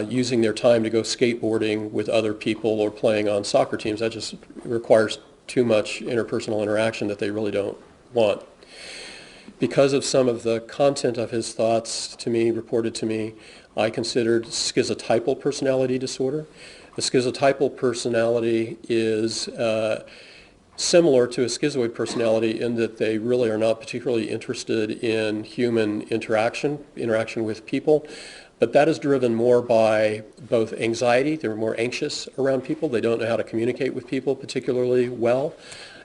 using their time to go skateboarding with other people or playing on soccer teams. That just requires too much interpersonal interaction that they really don't want. Because of some of the content of his thoughts reported to me, I considered schizotypal personality disorder. A schizotypal personality is similar to a schizoid personality in that they really are not particularly interested in human interaction with people. But that is driven more by both anxiety. They're more anxious around people. They don't know how to communicate with people particularly well.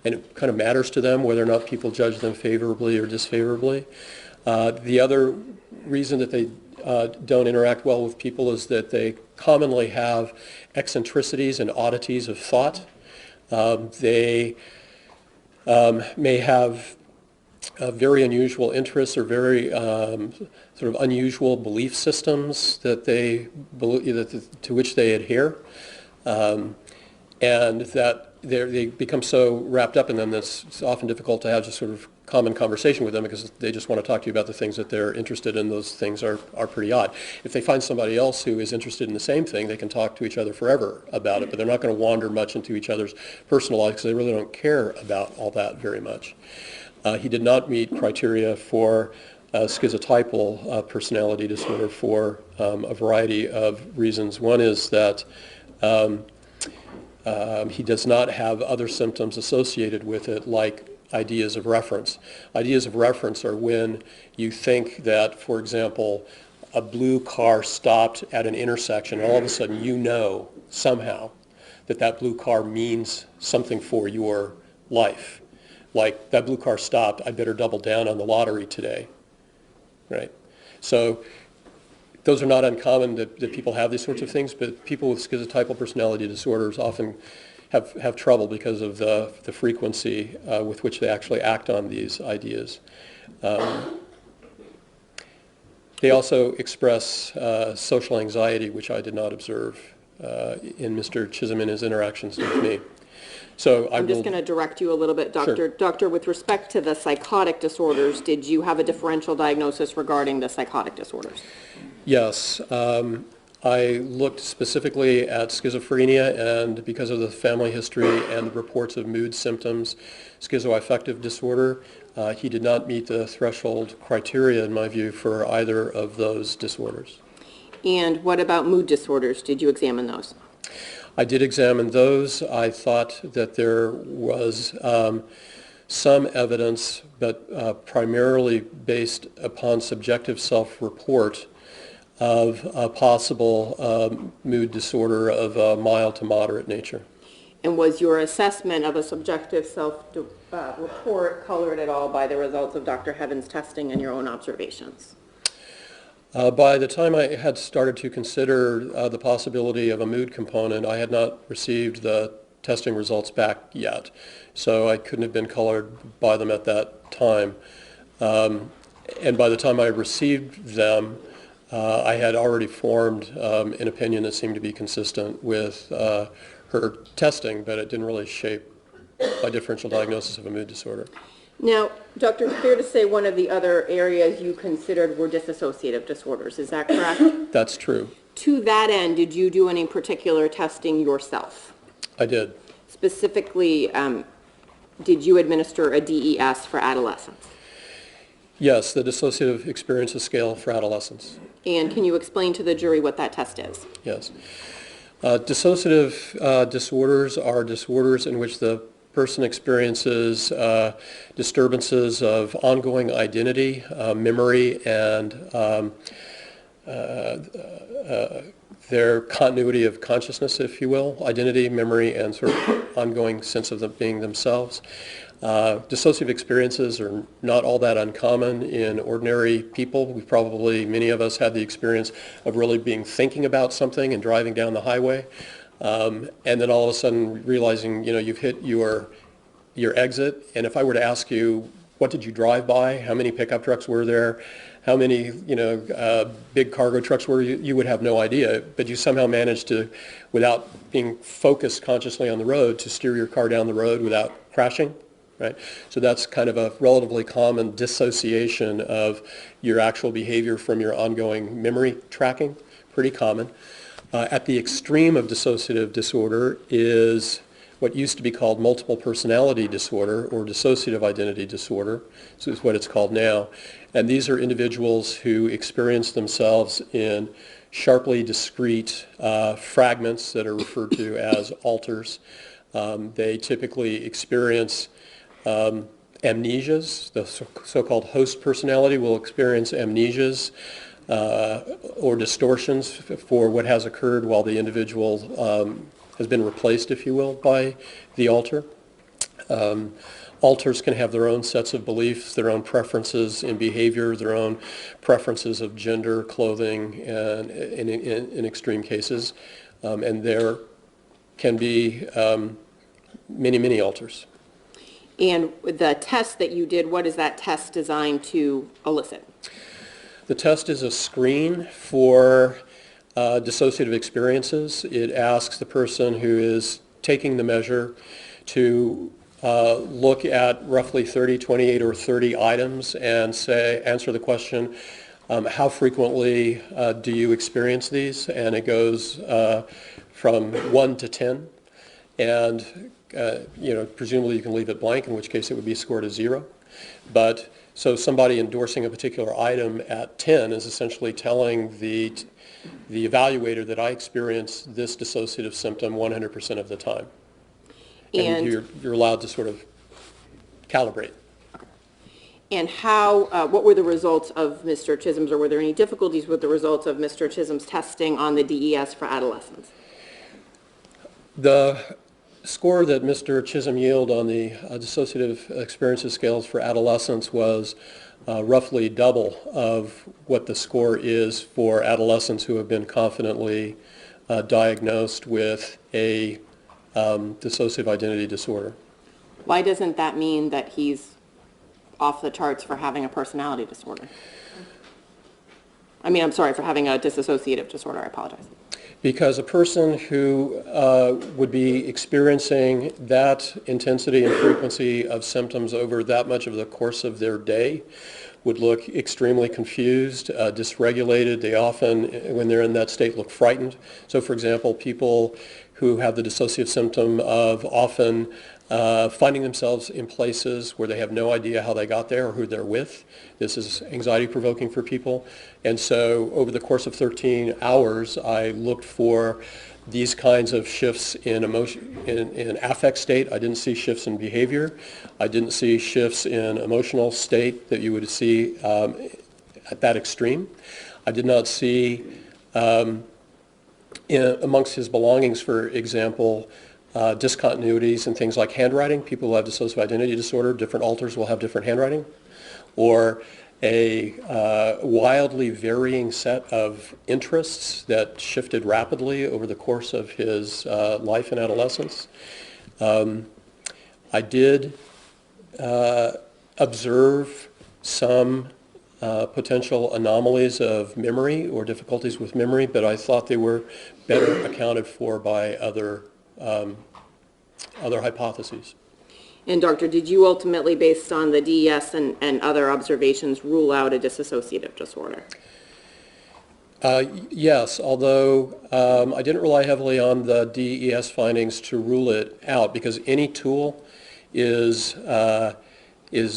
And it kind of matters to them whether or not people judge them favorably or disfavorably. The other reason that they don't interact well with people is that they commonly have eccentricities and oddities of thought. They may have very unusual interests or very sort of unusual belief systems that to which they adhere, and that they become so wrapped up in them that it's often difficult to have just sort of common conversation with them because they just want to talk to you about the things that they're interested in. Those things are pretty odd. If they find somebody else who is interested in the same thing, they can talk to each other forever about it, but they're not going to wander much into each other's personal lives because they really don't care about all that very much. He did not meet criteria for schizotypal personality disorder for a variety of reasons. One is that he does not have other symptoms associated with it, like ideas of reference. Ideas of reference are when you think that, for example, a blue car stopped at an intersection, and all of a sudden you know somehow that that blue car means something for your life. Like, that blue car stopped, I better double down on the lottery today, right? So those are not uncommon that people have these sorts of things, but people with schizotypal personality disorders often have trouble because of the frequency with which they actually act on these ideas. They also express social anxiety, which I did not observe in Mr. Chisholm in his interactions with me. So I'm just going to direct you a little bit, Doctor. Sure. Doctor, with respect to the psychotic disorders, did you have a differential diagnosis regarding the psychotic disorders? Yes. I looked specifically at schizophrenia, and because of the family history and the reports of mood symptoms, schizoaffective disorder, he did not meet the threshold criteria, in my view, for either of those disorders. And what about mood disorders? Did you examine those? I did examine those. I thought that there was some evidence, but primarily based upon subjective self-report, of a possible mood disorder of a mild to moderate nature. And was your assessment of a subjective self-report colored at all by the results of Dr. Heaven's testing and your own observations? By the time I had started to consider the possibility of a mood component, I had not received the testing results back yet, so I couldn't have been colored by them at that time. And by the time I received them, I had already formed an opinion that seemed to be consistent with her testing, but it didn't really shape my differential diagnosis of a mood disorder. Now, Doctor, fair to say one of the other areas you considered were dissociative disorders, is that correct? That's true. To that end, did you do any particular testing yourself? I did. Specifically, did you administer a DES for adolescents? Yes, the dissociative experiences scale for adolescents. And can you explain to the jury what that test is? Yes. Dissociative disorders are disorders in which the person experiences disturbances of ongoing identity, memory, and their continuity of consciousness, if you will, identity, memory, and sort of ongoing sense of them being themselves. Dissociative experiences are not all that uncommon in ordinary people. Many of us had the experience of really thinking about something and driving down the highway, and then all of a sudden realizing, you've hit your exit. And if I were to ask you, what did you drive by? How many pickup trucks were there? How many, big cargo trucks were you would have no idea, but you somehow managed to, without being focused consciously on the road, to steer your car down the road without crashing. right? So that's kind of a relatively common dissociation of your actual behavior from your ongoing memory tracking, pretty common. At the extreme of dissociative disorder is what used to be called multiple personality disorder or dissociative identity disorder. This is what it's called now. And these are individuals who experience themselves in sharply discrete fragments that are referred to as alters. They typically experience amnesias. The so-called host personality will experience amnesias or distortions for what has occurred while the individual has been replaced, if you will, by the alter. Alters can have their own sets of beliefs, their own preferences in behavior, their own preferences of gender, clothing, and in extreme cases. And there can be many, many alters. And the test that you did, what is that test designed to elicit? The test is a screen for dissociative experiences. It asks the person who is taking the measure to look at roughly 30, 28, or 30 items and answer the question, how frequently do you experience these? And it goes from 1 to 10. And presumably you can leave it blank, in which case it would be scored a 0. But so somebody endorsing a particular item at 10 is essentially telling the evaluator that I experience this dissociative symptom 100% of the time. And you're allowed to sort of calibrate. And what were the results of Mr. Chisholm's, or were there any difficulties with the results of Mr. Chisholm's testing on the DES for adolescents? The score that Mr. Chisholm yielded on the dissociative experiences scales for adolescents was roughly double of what the score is for adolescents who have been confidently diagnosed with a dissociative identity disorder. Why doesn't that mean that he's off the charts for having a personality disorder? I mean, I'm sorry, for having a dissociative disorder, I apologize. Because a person who would be experiencing that intensity and frequency of symptoms over that much of the course of their day would look extremely confused, dysregulated. They often, when they're in that state, look frightened. So for example, people who have the dissociative symptom of often finding themselves in places where they have no idea how they got there or who they're with. This is anxiety-provoking for people. And so over the course of 13 hours, I looked for these kinds of shifts in emotion, in affect state. I didn't see shifts in behavior. I didn't see shifts in emotional state that you would see at that extreme. I did not see amongst his belongings, for example, discontinuities and things like handwriting. People who have dissociative identity disorder, different alters will have different handwriting, or a wildly varying set of interests that shifted rapidly over the course of his life and adolescence. I did observe some potential anomalies of memory or difficulties with memory, but I thought they were better accounted for by other hypotheses. And doctor, did you ultimately, based on the DES and other observations, rule out a dissociative disorder? Yes, although I didn't rely heavily on the DES findings to rule it out, because any tool is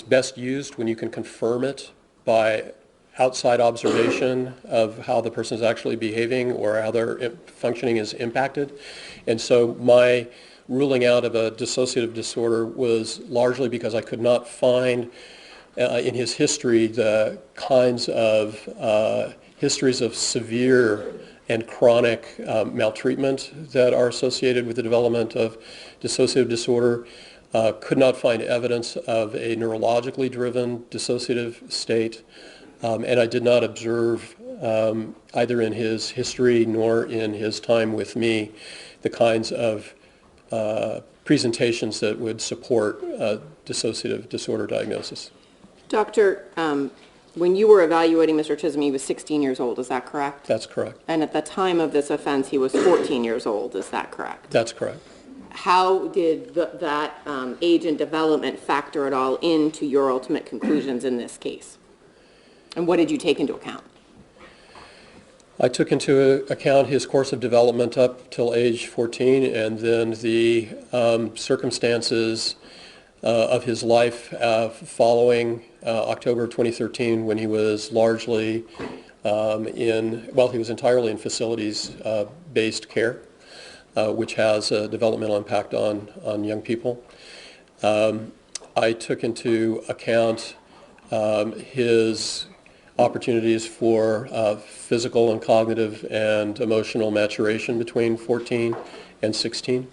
best used when you can confirm it by outside observation of how the person is actually behaving or how their functioning is impacted. And so my ruling out of a dissociative disorder was largely because I could not find in his history the kinds of histories of severe and chronic maltreatment that are associated with the development of dissociative disorder. Could not find evidence of a neurologically driven dissociative state, and I did not observe either in his history nor in his time with me the kinds of presentations that would support dissociative disorder diagnosis. Doctor, when you were evaluating Mr. Chisholm, he was 16 years old, is that correct? That's correct. And at the time of this offense, he was 14 years old, is that correct? That's correct. how did that age and development factor at all into your ultimate conclusions in this case? And what did you take into account? I took into account his course of development up till age 14, and then the circumstances of his life following October 2013, when he was largely he was entirely in facilities-based care, which has a developmental impact on young people. I took into account his opportunities for physical and cognitive and emotional maturation between 14 and 16.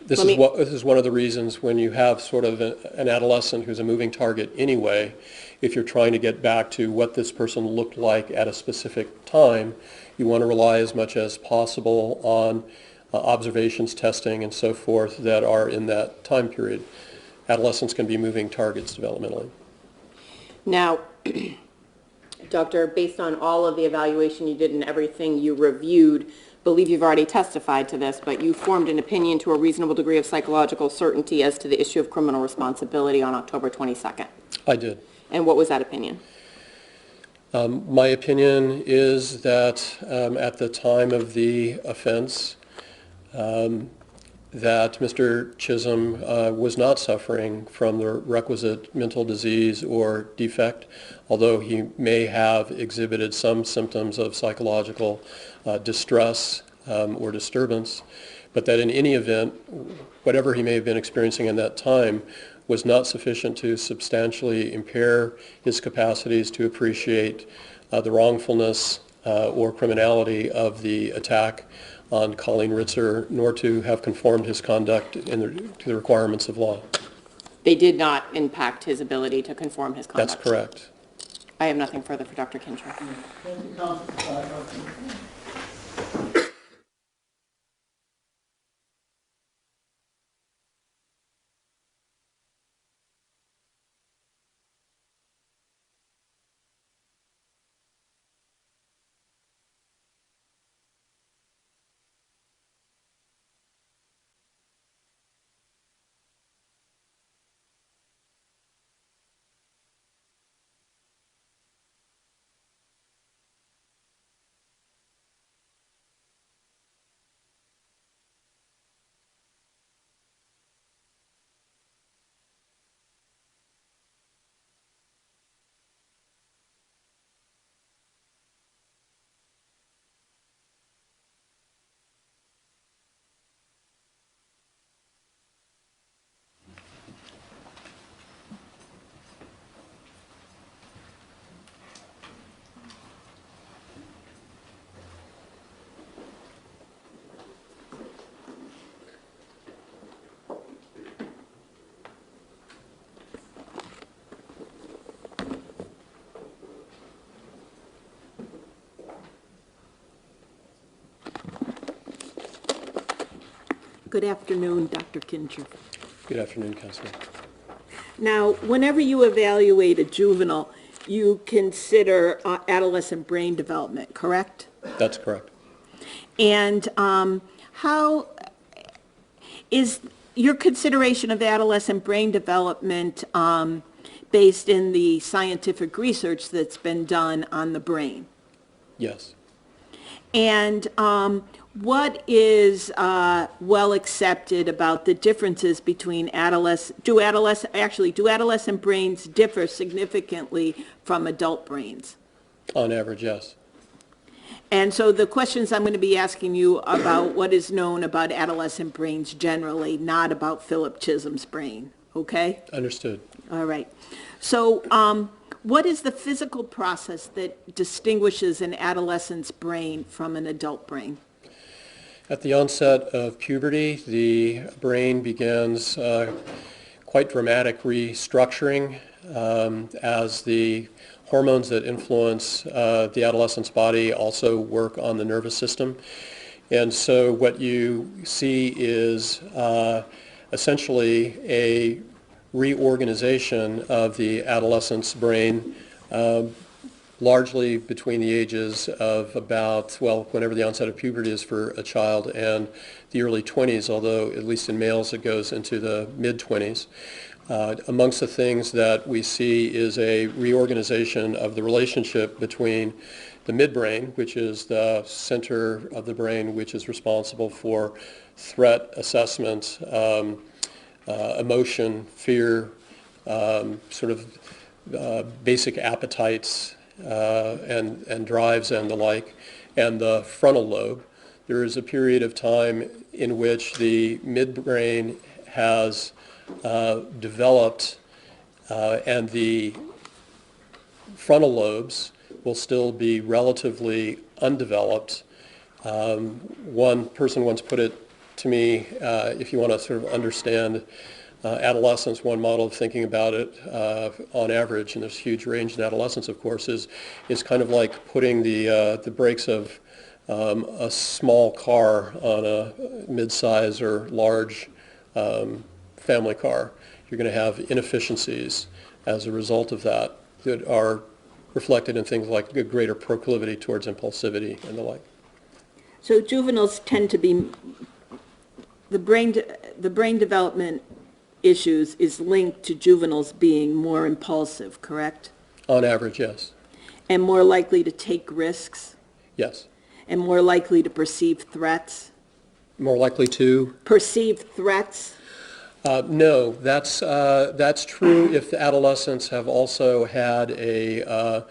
This is one of the reasons when you have sort of an adolescent who's a moving target anyway, if you're trying to get back to what this person looked like at a specific time, you want to rely as much as possible on observations, testing, and so forth that are in that time period. Adolescents can be moving targets developmentally. Now, Doctor, based on all of the evaluation you did and everything you reviewed, believe you've already testified to this, but you formed an opinion to a reasonable degree of psychological certainty as to the issue of criminal responsibility on October 22nd. I did. And what was that opinion? My opinion is that at the time of the offense, that Mr. Chisholm was not suffering from the requisite mental disease or defect, although he may have exhibited some symptoms of psychological distress or disturbance, but that in any event, whatever he may have been experiencing in that time was not sufficient to substantially impair his capacities to appreciate the wrongfulness or criminality of the attack on Colleen Ritzer, nor to have conformed his conduct to the requirements of law. They did not impact his ability to conform his conduct. That's correct. I have nothing further for Dr. Kincher. Thank you, Counsel. Good afternoon, Dr. Kincher. Good afternoon, Counselor. Now, whenever you evaluate a juvenile, you consider adolescent brain development, correct? That's correct. And how is your consideration of adolescent brain development based in the scientific research that's been done on the brain? Yes. And what is well accepted about the differences between do adolescent brains differ significantly from adult brains? On average, yes. And so the questions I'm going to be asking you about what is known about adolescent brains generally, not about Philip Chisholm's brain, okay? Understood. All right. So what is the physical process that distinguishes an adolescent's brain from an adult brain? At the onset of puberty, the brain begins quite dramatic restructuring as the hormones that influence the adolescent's body also work on the nervous system. And so what you see is essentially a reorganization of the adolescent's brain largely between the ages of about, well, whenever the onset of puberty is for a child, and the early 20s, although at least in males it goes into the mid-20s. Amongst the things that we see is a reorganization of the relationship between the midbrain, which is the center of the brain which is responsible for threat assessment, emotion, fear, sort of basic appetites and drives and the like, and the frontal lobe. There is a period of time in which the midbrain has developed and the frontal lobes will still be relatively undeveloped. One person once put it to me, if you want to sort of understand adolescence, one model of thinking about it on average, and there's a huge range in adolescence, of course, is kind of like putting the brakes of a small car on a midsize or large family car. You're going to have inefficiencies as a result of that are reflected in things like a greater proclivity towards impulsivity and the like. So juveniles tend to be, the brain development issues is linked to juveniles being more impulsive, correct? On average, yes. And more likely to take risks, Yes. and more likely to perceive threats? More likely to? Perceive threats? No, that's true if the adolescents have also had a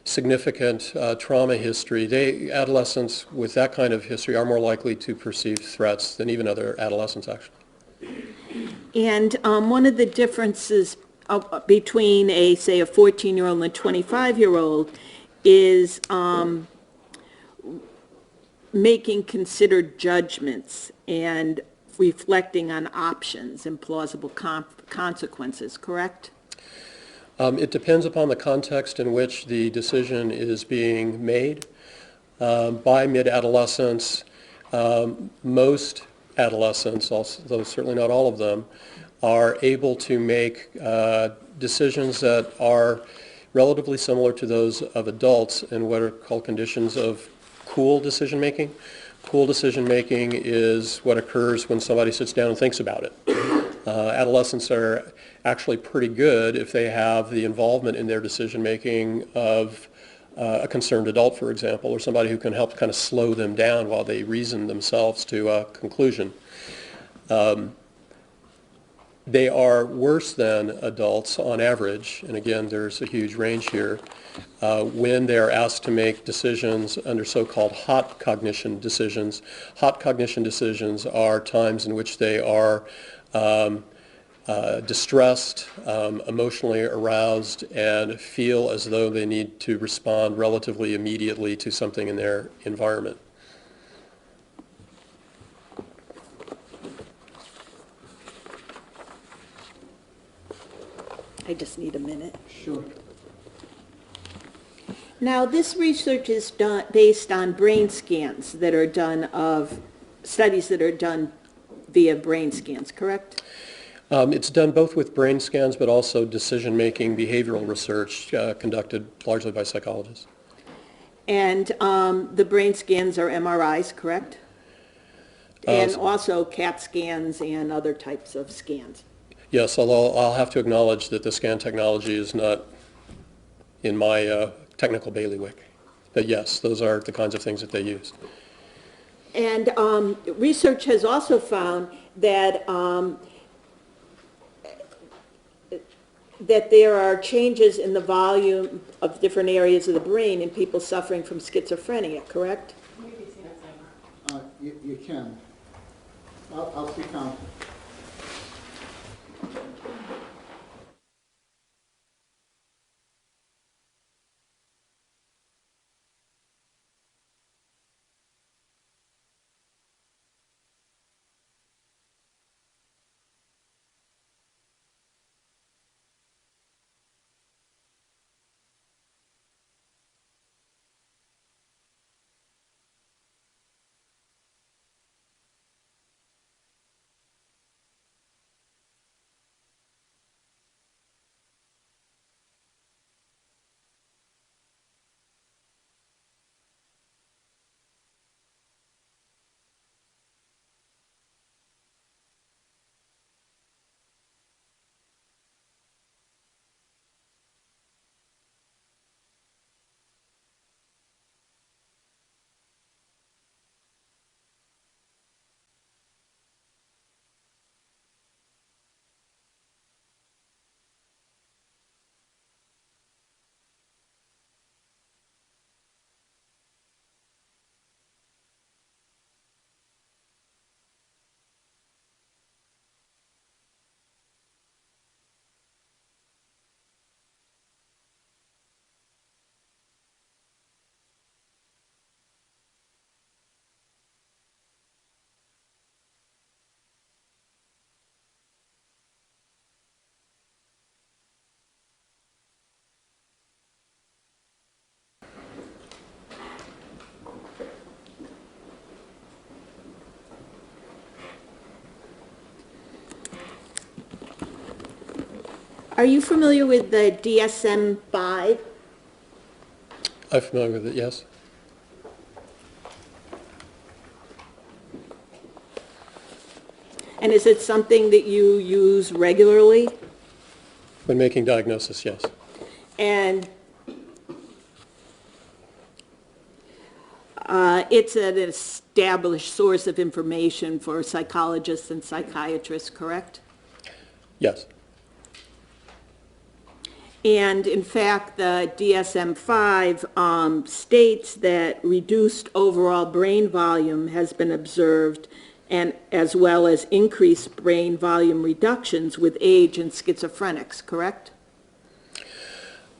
significant trauma history. Adolescents with that kind of history are more likely to perceive threats than even other adolescents, actually. And one of the differences between say a 14-year-old and a 25-year-old is making considered judgments and reflecting on options and plausible consequences, correct? It depends upon the context in which the decision is being made. By mid-adolescence, most adolescents, although certainly not all of them, are able to make decisions that are relatively similar to those of adults in what are called conditions of cool decision-making. Cool decision-making is what occurs when somebody sits down and thinks about it. Adolescents are actually pretty good if they have the involvement in their decision-making of a concerned adult, for example, or somebody who can help kind of slow them down while they reason themselves to a conclusion. They are worse than adults on average, and again, there's a huge range here, when they are asked to make decisions under so-called hot cognition decisions. Hot cognition decisions are times in which they are distressed, emotionally aroused, and feel as though they need to respond relatively immediately to something in their environment. I just need a minute. Sure. Now, this research is based on brain scans that are done studies that are done via brain scans, correct? It's done both with brain scans, but also decision-making behavioral research conducted largely by psychologists. And the brain scans are MRIs, correct? And also CAT scans and other types of scans. Yes, although I'll have to acknowledge that the scan technology is not in my technical bailiwick. But yes, those are the kinds of things that they use. And research has also found that that there are changes in the volume of different areas of the brain in people suffering from schizophrenia, correct? You can. I'll speak now. Are you familiar with the DSM-5? I'm familiar with it, yes. And is it something that you use regularly? When making diagnosis, yes. And it's an established source of information for psychologists and psychiatrists, correct? Yes. And in fact, the DSM-5 states that reduced overall brain volume has been observed, and as well as increased brain volume reductions with age in schizophrenics, correct?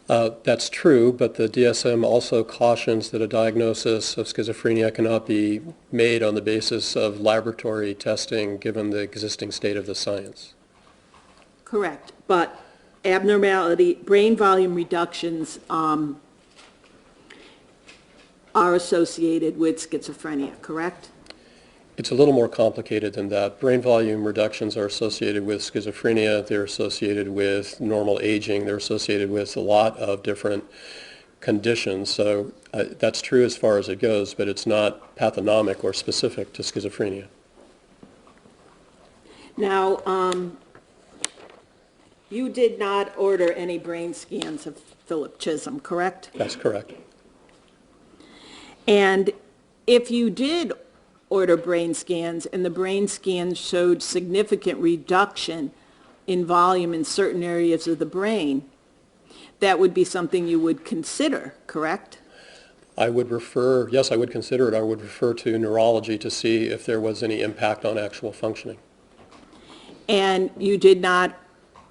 That's true, but the DSM also cautions that a diagnosis of schizophrenia cannot be made on the basis of laboratory testing given the existing state of the science. Correct, but brain volume reductions are associated with schizophrenia, correct? It's a little more complicated than that. Brain volume reductions are associated with schizophrenia. They're associated with normal aging. They're associated with a lot of different conditions. So that's true as far as it goes, but it's not pathognomic or specific to schizophrenia. Now, you did not order any brain scans of Philip Chisholm, correct? That's correct. And if you did order brain scans and the brain scans showed significant reduction in volume in certain areas of the brain, that would be something you would consider, correct? I would consider it. I would refer to neurology to see if there was any impact on actual functioning. And you did not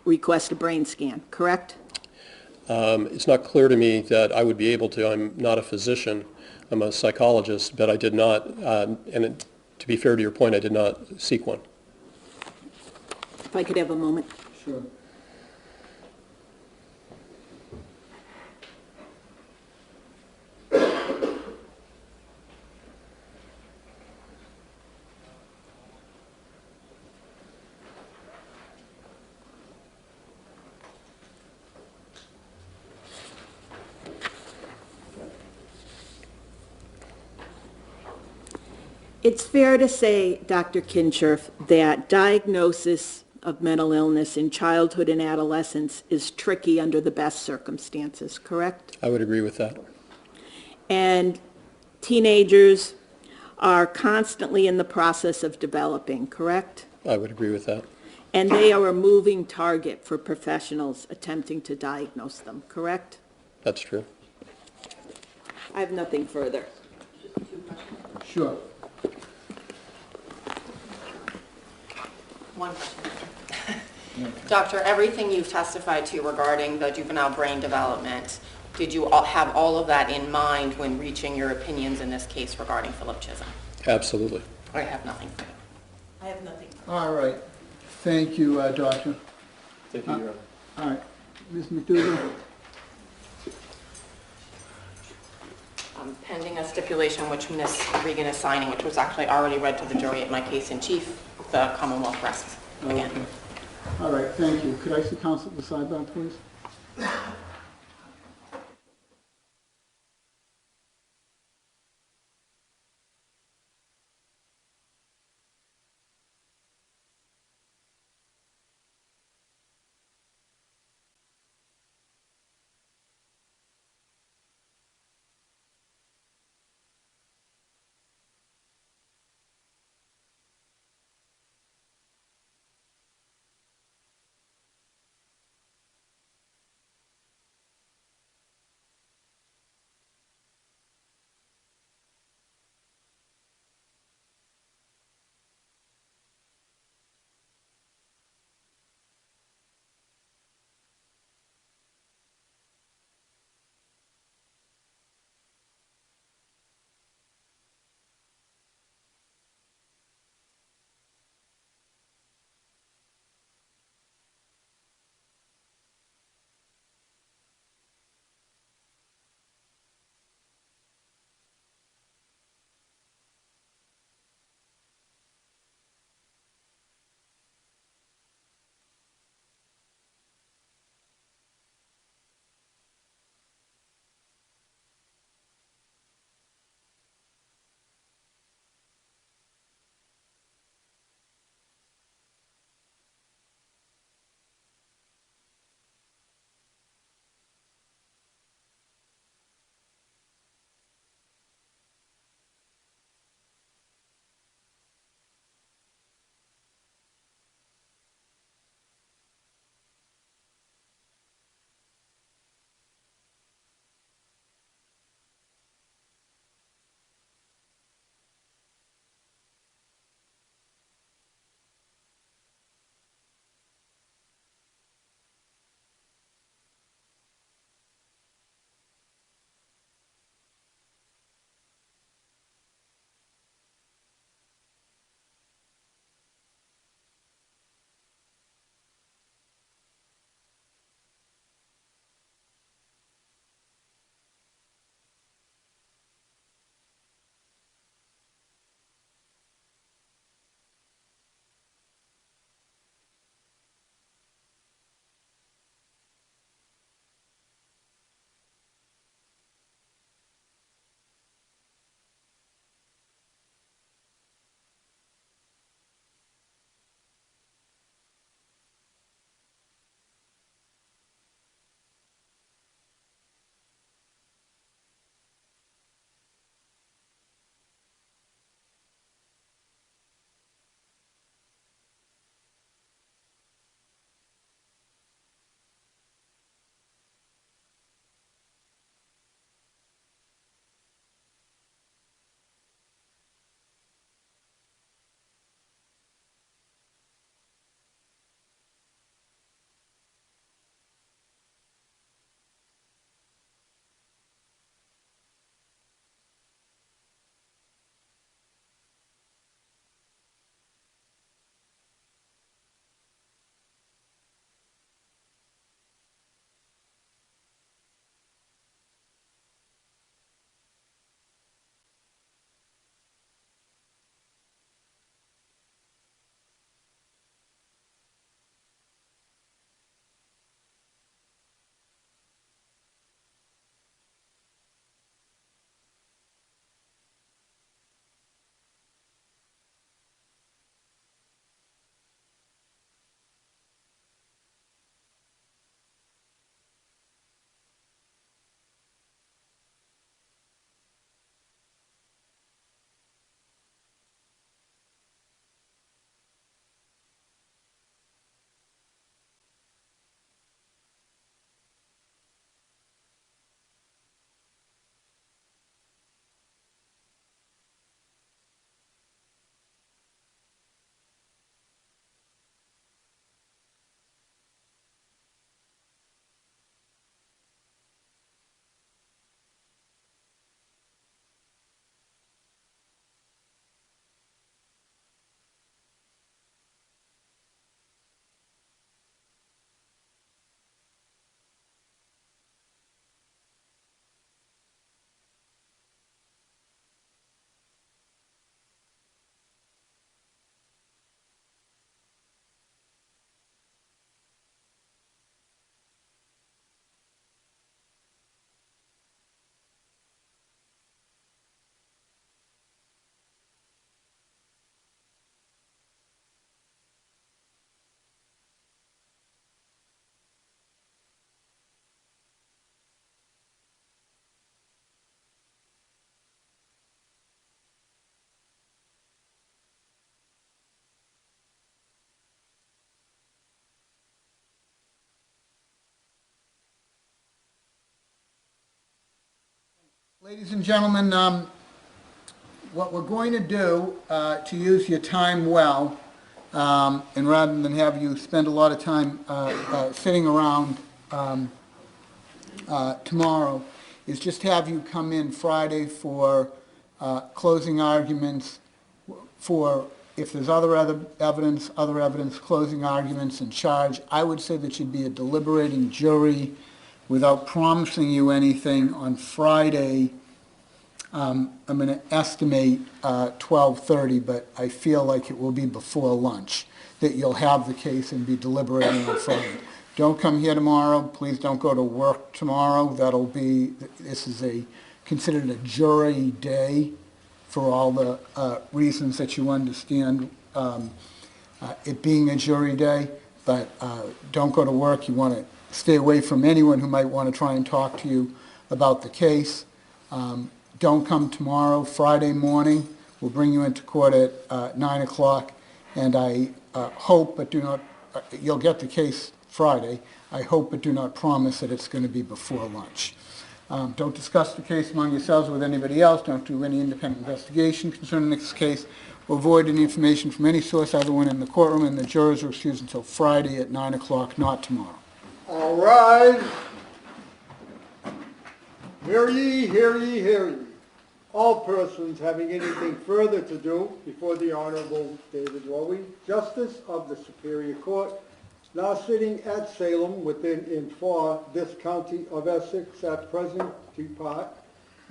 request a brain scan, correct? It's not clear to me that I would be able to. I'm not a physician. I'm a psychologist, but I did not, to be fair to your point, I did not seek one. If I could have a moment. Sure. It's fair to say, Dr. Kincherf, that diagnosis of mental illness in childhood and adolescence is tricky under the best circumstances, correct? I would agree with that. And teenagers are constantly in the process of developing, correct? I would agree with that. And they are a moving target for professionals attempting to diagnose them, correct? That's true. I have nothing further. Sure. One question. Doctor, everything you've testified to regarding the juvenile brain development, did you have all of that in mind when reaching your opinions in this case regarding Philip Chisholm? Absolutely. I have nothing. I have nothing. All right. Thank you, Doctor. Thank you, Your Honor. All right. Ms. McDougall? Pending a stipulation which Ms. Regan is signing, which was actually already read to the jury at my case in chief, the Commonwealth rests again. Okay. All right, thank you. Could I see counsel at the sidebar, please? Ladies and gentlemen, what we're going to do to use your time well, and rather than have you spend a lot of time sitting around tomorrow, is just have you come in Friday for closing arguments, for if there's other evidence, closing arguments, and charge. I would say that you'd be a deliberating jury. Without promising you anything, on Friday, I'm going to estimate 12:30, but I feel like it will be before lunch, that you'll have the case and be deliberating on Friday. Don't come here tomorrow. Please don't go to work tomorrow. This is considered a jury day for all the reasons that you understand it being a jury day, but don't go to work. You want to stay away from anyone who might want to try and talk to you about the case. Don't come tomorrow. Friday morning, we'll bring you into court at 9 o'clock, and I hope, but do not, you'll get the case Friday. I hope, but do not promise that it's going to be before lunch. Don't discuss the case among yourselves with anybody else. Don't do any independent investigation concerning this case. Or avoid any information from any source other than in the courtroom, and the jurors are excused until Friday at 9 o'clock, not tomorrow. All right. Hear ye, hear ye, hear ye. All persons having anything further to do before the Honorable David Lobe, Justice of the Superior Court, now sitting at Salem within and for this county of Essex at present, depart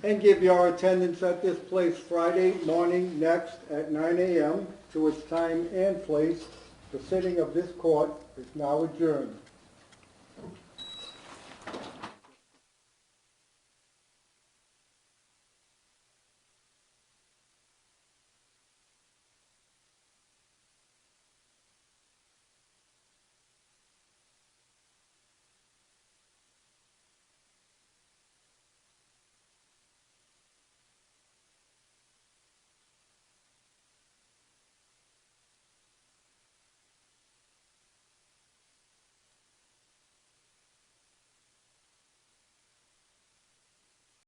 and give your attendance at this place Friday morning next at 9 a.m. to its time and place. The sitting of this court is now adjourned.